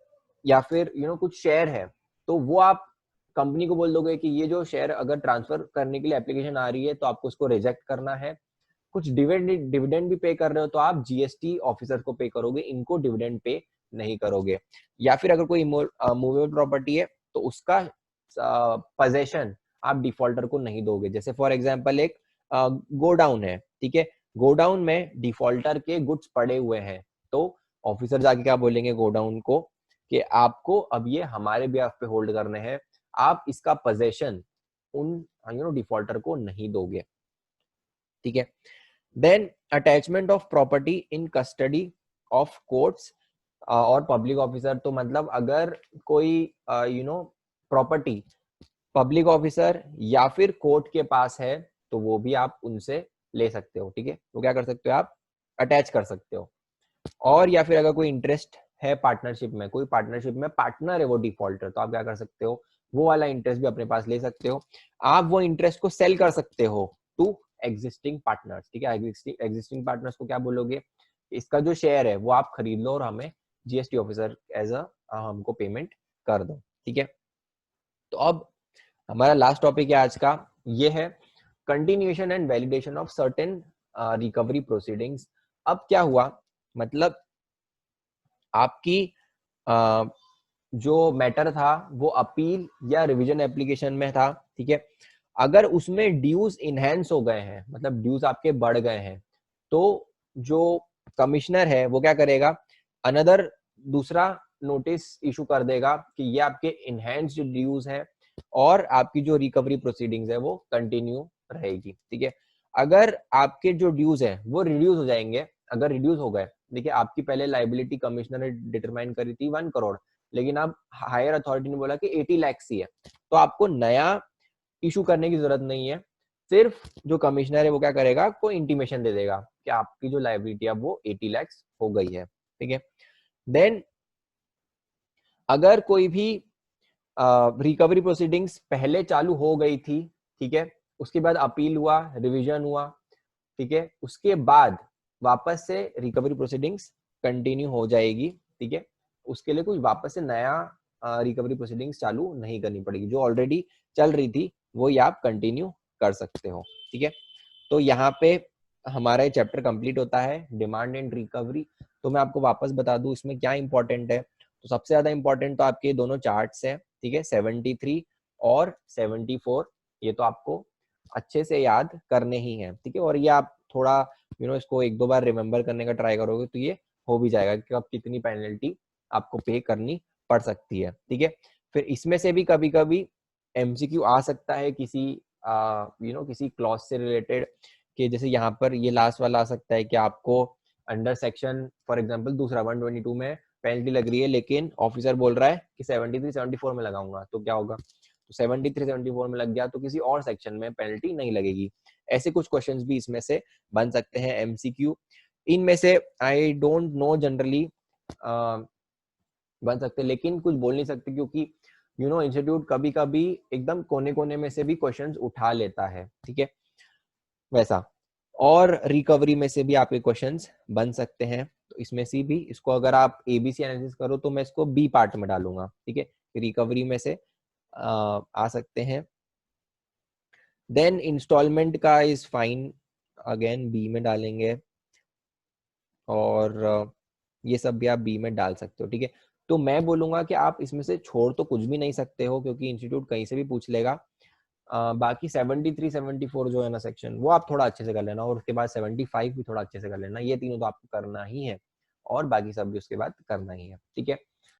या फिर कुछ शेयर है, तो वो आप कंपनी को बोल दोगे कि ये जो शेयर अगर ट्रांसफर करने के लिए एप्लीकेशन आ रही है तो आपको उसको रिजेक्ट करना है। कुछ डिविडेंड भी पे कर रहे हो तो आप जीएसटी ऑफिसर को पे करोगे, इनको डिविडेंड पे नहीं करोगे। या फिर अगर कोई मूवेबल प्रॉपर्टी है तो उसका पोजेशन आप डिफॉल्टर को नहीं दोगे। जैसे फॉर एग्जांपल एक गोडाउन है, ठीक है, गोडाउन में डिफॉल्टर के गुड्स पड़े हुए हैं, तो ऑफिसर जाके क्या बोलेंगे गोडाउन को कि आपको अब ये हमारे बिहाफ पे होल्ड करने हैं, आप इसका पोजेशन उन डिफॉल्टर को नहीं दोगे, ठीक है। Then attachment of property in custody of courts और पब्लिक ऑफिसर, तो मतलब अगर कोई प्रॉपर्टी पब्लिक ऑफिसर या फिर कोर्ट के पास है तो वो भी आप उनसे ले सकते हो, ठीक है, वो क्या कर सकते हो आप अटैच कर सकते हो। और या फिर अगर कोई इंटरेस्ट है पार्टनरशिप में, कोई पार्टनरशिप में पार्टनर है वो डिफॉल्टर, तो आप क्या कर सकते हो वो वाला इंटरेस्ट भी अपने पास ले सकते हो। आप वो इंटरेस्ट को सेल कर सकते हो टू एग्जिस्टिंग पार्टनर्स, ठीक है। एग्जिस्टिंग पार्टनर्स को क्या बोलोगे, इसका जो शेयर है वो आप खरीद लो और हमें जीएसटी ऑफिसर एज अ हमको पेमेंट कर दो, ठीक है। तो अब हमारा लास्ट टॉपिक है आज का, ये है continuation and validation of certain recovery proceedings. अब क्या हुआ, मतलब आपकी जो मैटर था वो अपील या रिवीजन एप्लीकेशन में था, ठीक है। अगर उसमें ड्यूज इनहेंस हो गए हैं, मतलब ड्यूज आपके बढ़ गए हैं, तो जो कमिश्नर है वो क्या करेगा, अनदर दूसरा नोटिस इशू कर देगा कि ये आपके इनहेंस्ड ड्यूज है और आपकी जो रिकवरी प्रोसीडिंग्स है वो कंटिन्यू रहेगी, ठीक है। अगर आपके जो ड्यूज है वो रिड्यूस हो जाएंगे, अगर रिड्यूस हो गए, देखिए आपकी पहले लाइबिलिटी कमिश्नर ने डिटरमाइन करी थी 1 करोड़, लेकिन अब हायर अथॉरिटी ने बोला कि 80 लाख ही है, तो आपको नया इशू करने की जरूरत नहीं है। सिर्फ जो कमिश्नर है वो क्या करेगा, आपको इंटीमेशन दे देगा कि आपकी जो लाइबिलिटी है वो 80 लाख हो गई है, ठीक है। देन अगर कोई भी रिकवरी प्रोसीडिंग्स पहले चालू हो गई थी, ठीक है, उसके बाद अपील हुआ, रिवीजन हुआ, ठीक है, उसके बाद वापस से रिकवरी प्रोसीडिंग्स कंटिन्यू हो जाएगी, ठीक है। उसके लिए कुछ वापस से नया रिकवरी प्रोसीडिंग्स चालू नहीं करनी पड़ेगी, जो ऑलरेडी चल रही थी वो ये आप कंटिन्यू कर सकते हो, ठीक है। तो यहाँ पे हमारा ये चैप्टर कंप्लीट होता है, डिमांड एंड रिकवरी। तो मैं आपको वापस बता दूं इसमें क्या इंपॉर्टेंट है। तो सबसे ज्यादा इंपॉर्टेंट तो आपके दोनों चार्ट्स हैं, ठीक है, 73 और 74, ये तो आपको अच्छे से याद करने ही है, ठीक है। और ये आप थोड़ा इसको 1-2 बार रिमेम्बर करने का ट्राई करोगे तो ये हो भी जाएगा कि अब कितनी पेनल्टी आपको पे करनी पड़ सकती है, ठीक है। फिर इसमें से भी कभी कभी एमसीक्यू आ सकता है किसी किसी क्लॉज से रिलेटेड, कि जैसे यहाँ पर ये लास्ट वाला आ सकता है कि आपको अंडर सेक्शन फॉर एग्जांपल दूसरा 122 में पेनल्टी लग रही है, लेकिन ऑफिसर बोल रहा है कि 73-74 में लगाऊंगा, तो क्या होगा, तो 73-74 में लग गया तो किसी और सेक्शन में पेनल्टी नहीं लगेगी। ऐसे कुछ क्वेश्चंस भी इसमें से बन सकते हैं एमसीक्यू। इनमें से आई डोंट नो जनरली बन सकते, लेकिन कुछ बोल नहीं सकते क्योंकि इंस्टीट्यूट कभी कभी एकदम कोने कोने में से भी क्वेश्चंस उठा लेता है, ठीक है, वैसा। और रिकवरी में से भी आपके क्वेश्चंस बन सकते हैं, तो इसमें से भी इसको अगर आप एबीसी एनालिसिस करो तो मैं इसको बी पार्ट में डालूंगा, ठीक है। रिकवरी में से आ सकते हैं। देन इंस्टॉलमेंट का इज फाइन, अगेन बी में डालेंगे, और ये सब भी आप बी में डाल सकते हो, ठीक है। तो मैं बोलूंगा कि आप इसमें से छोड़ तो कुछ भी नहीं सकते हो क्योंकि इंस्टीट्यूट कहीं से भी पूछ लेगा। बाकी 73-74 जो है ना सेक्शन, वो आप थोड़ा अच्छे से कर लेना, और उसके बाद 75 भी थोड़ा अच्छे से कर लेना, ये तीनों तो आपको करना ही है, और बाकी सब भी उसके बाद करना ही है, ठीक है।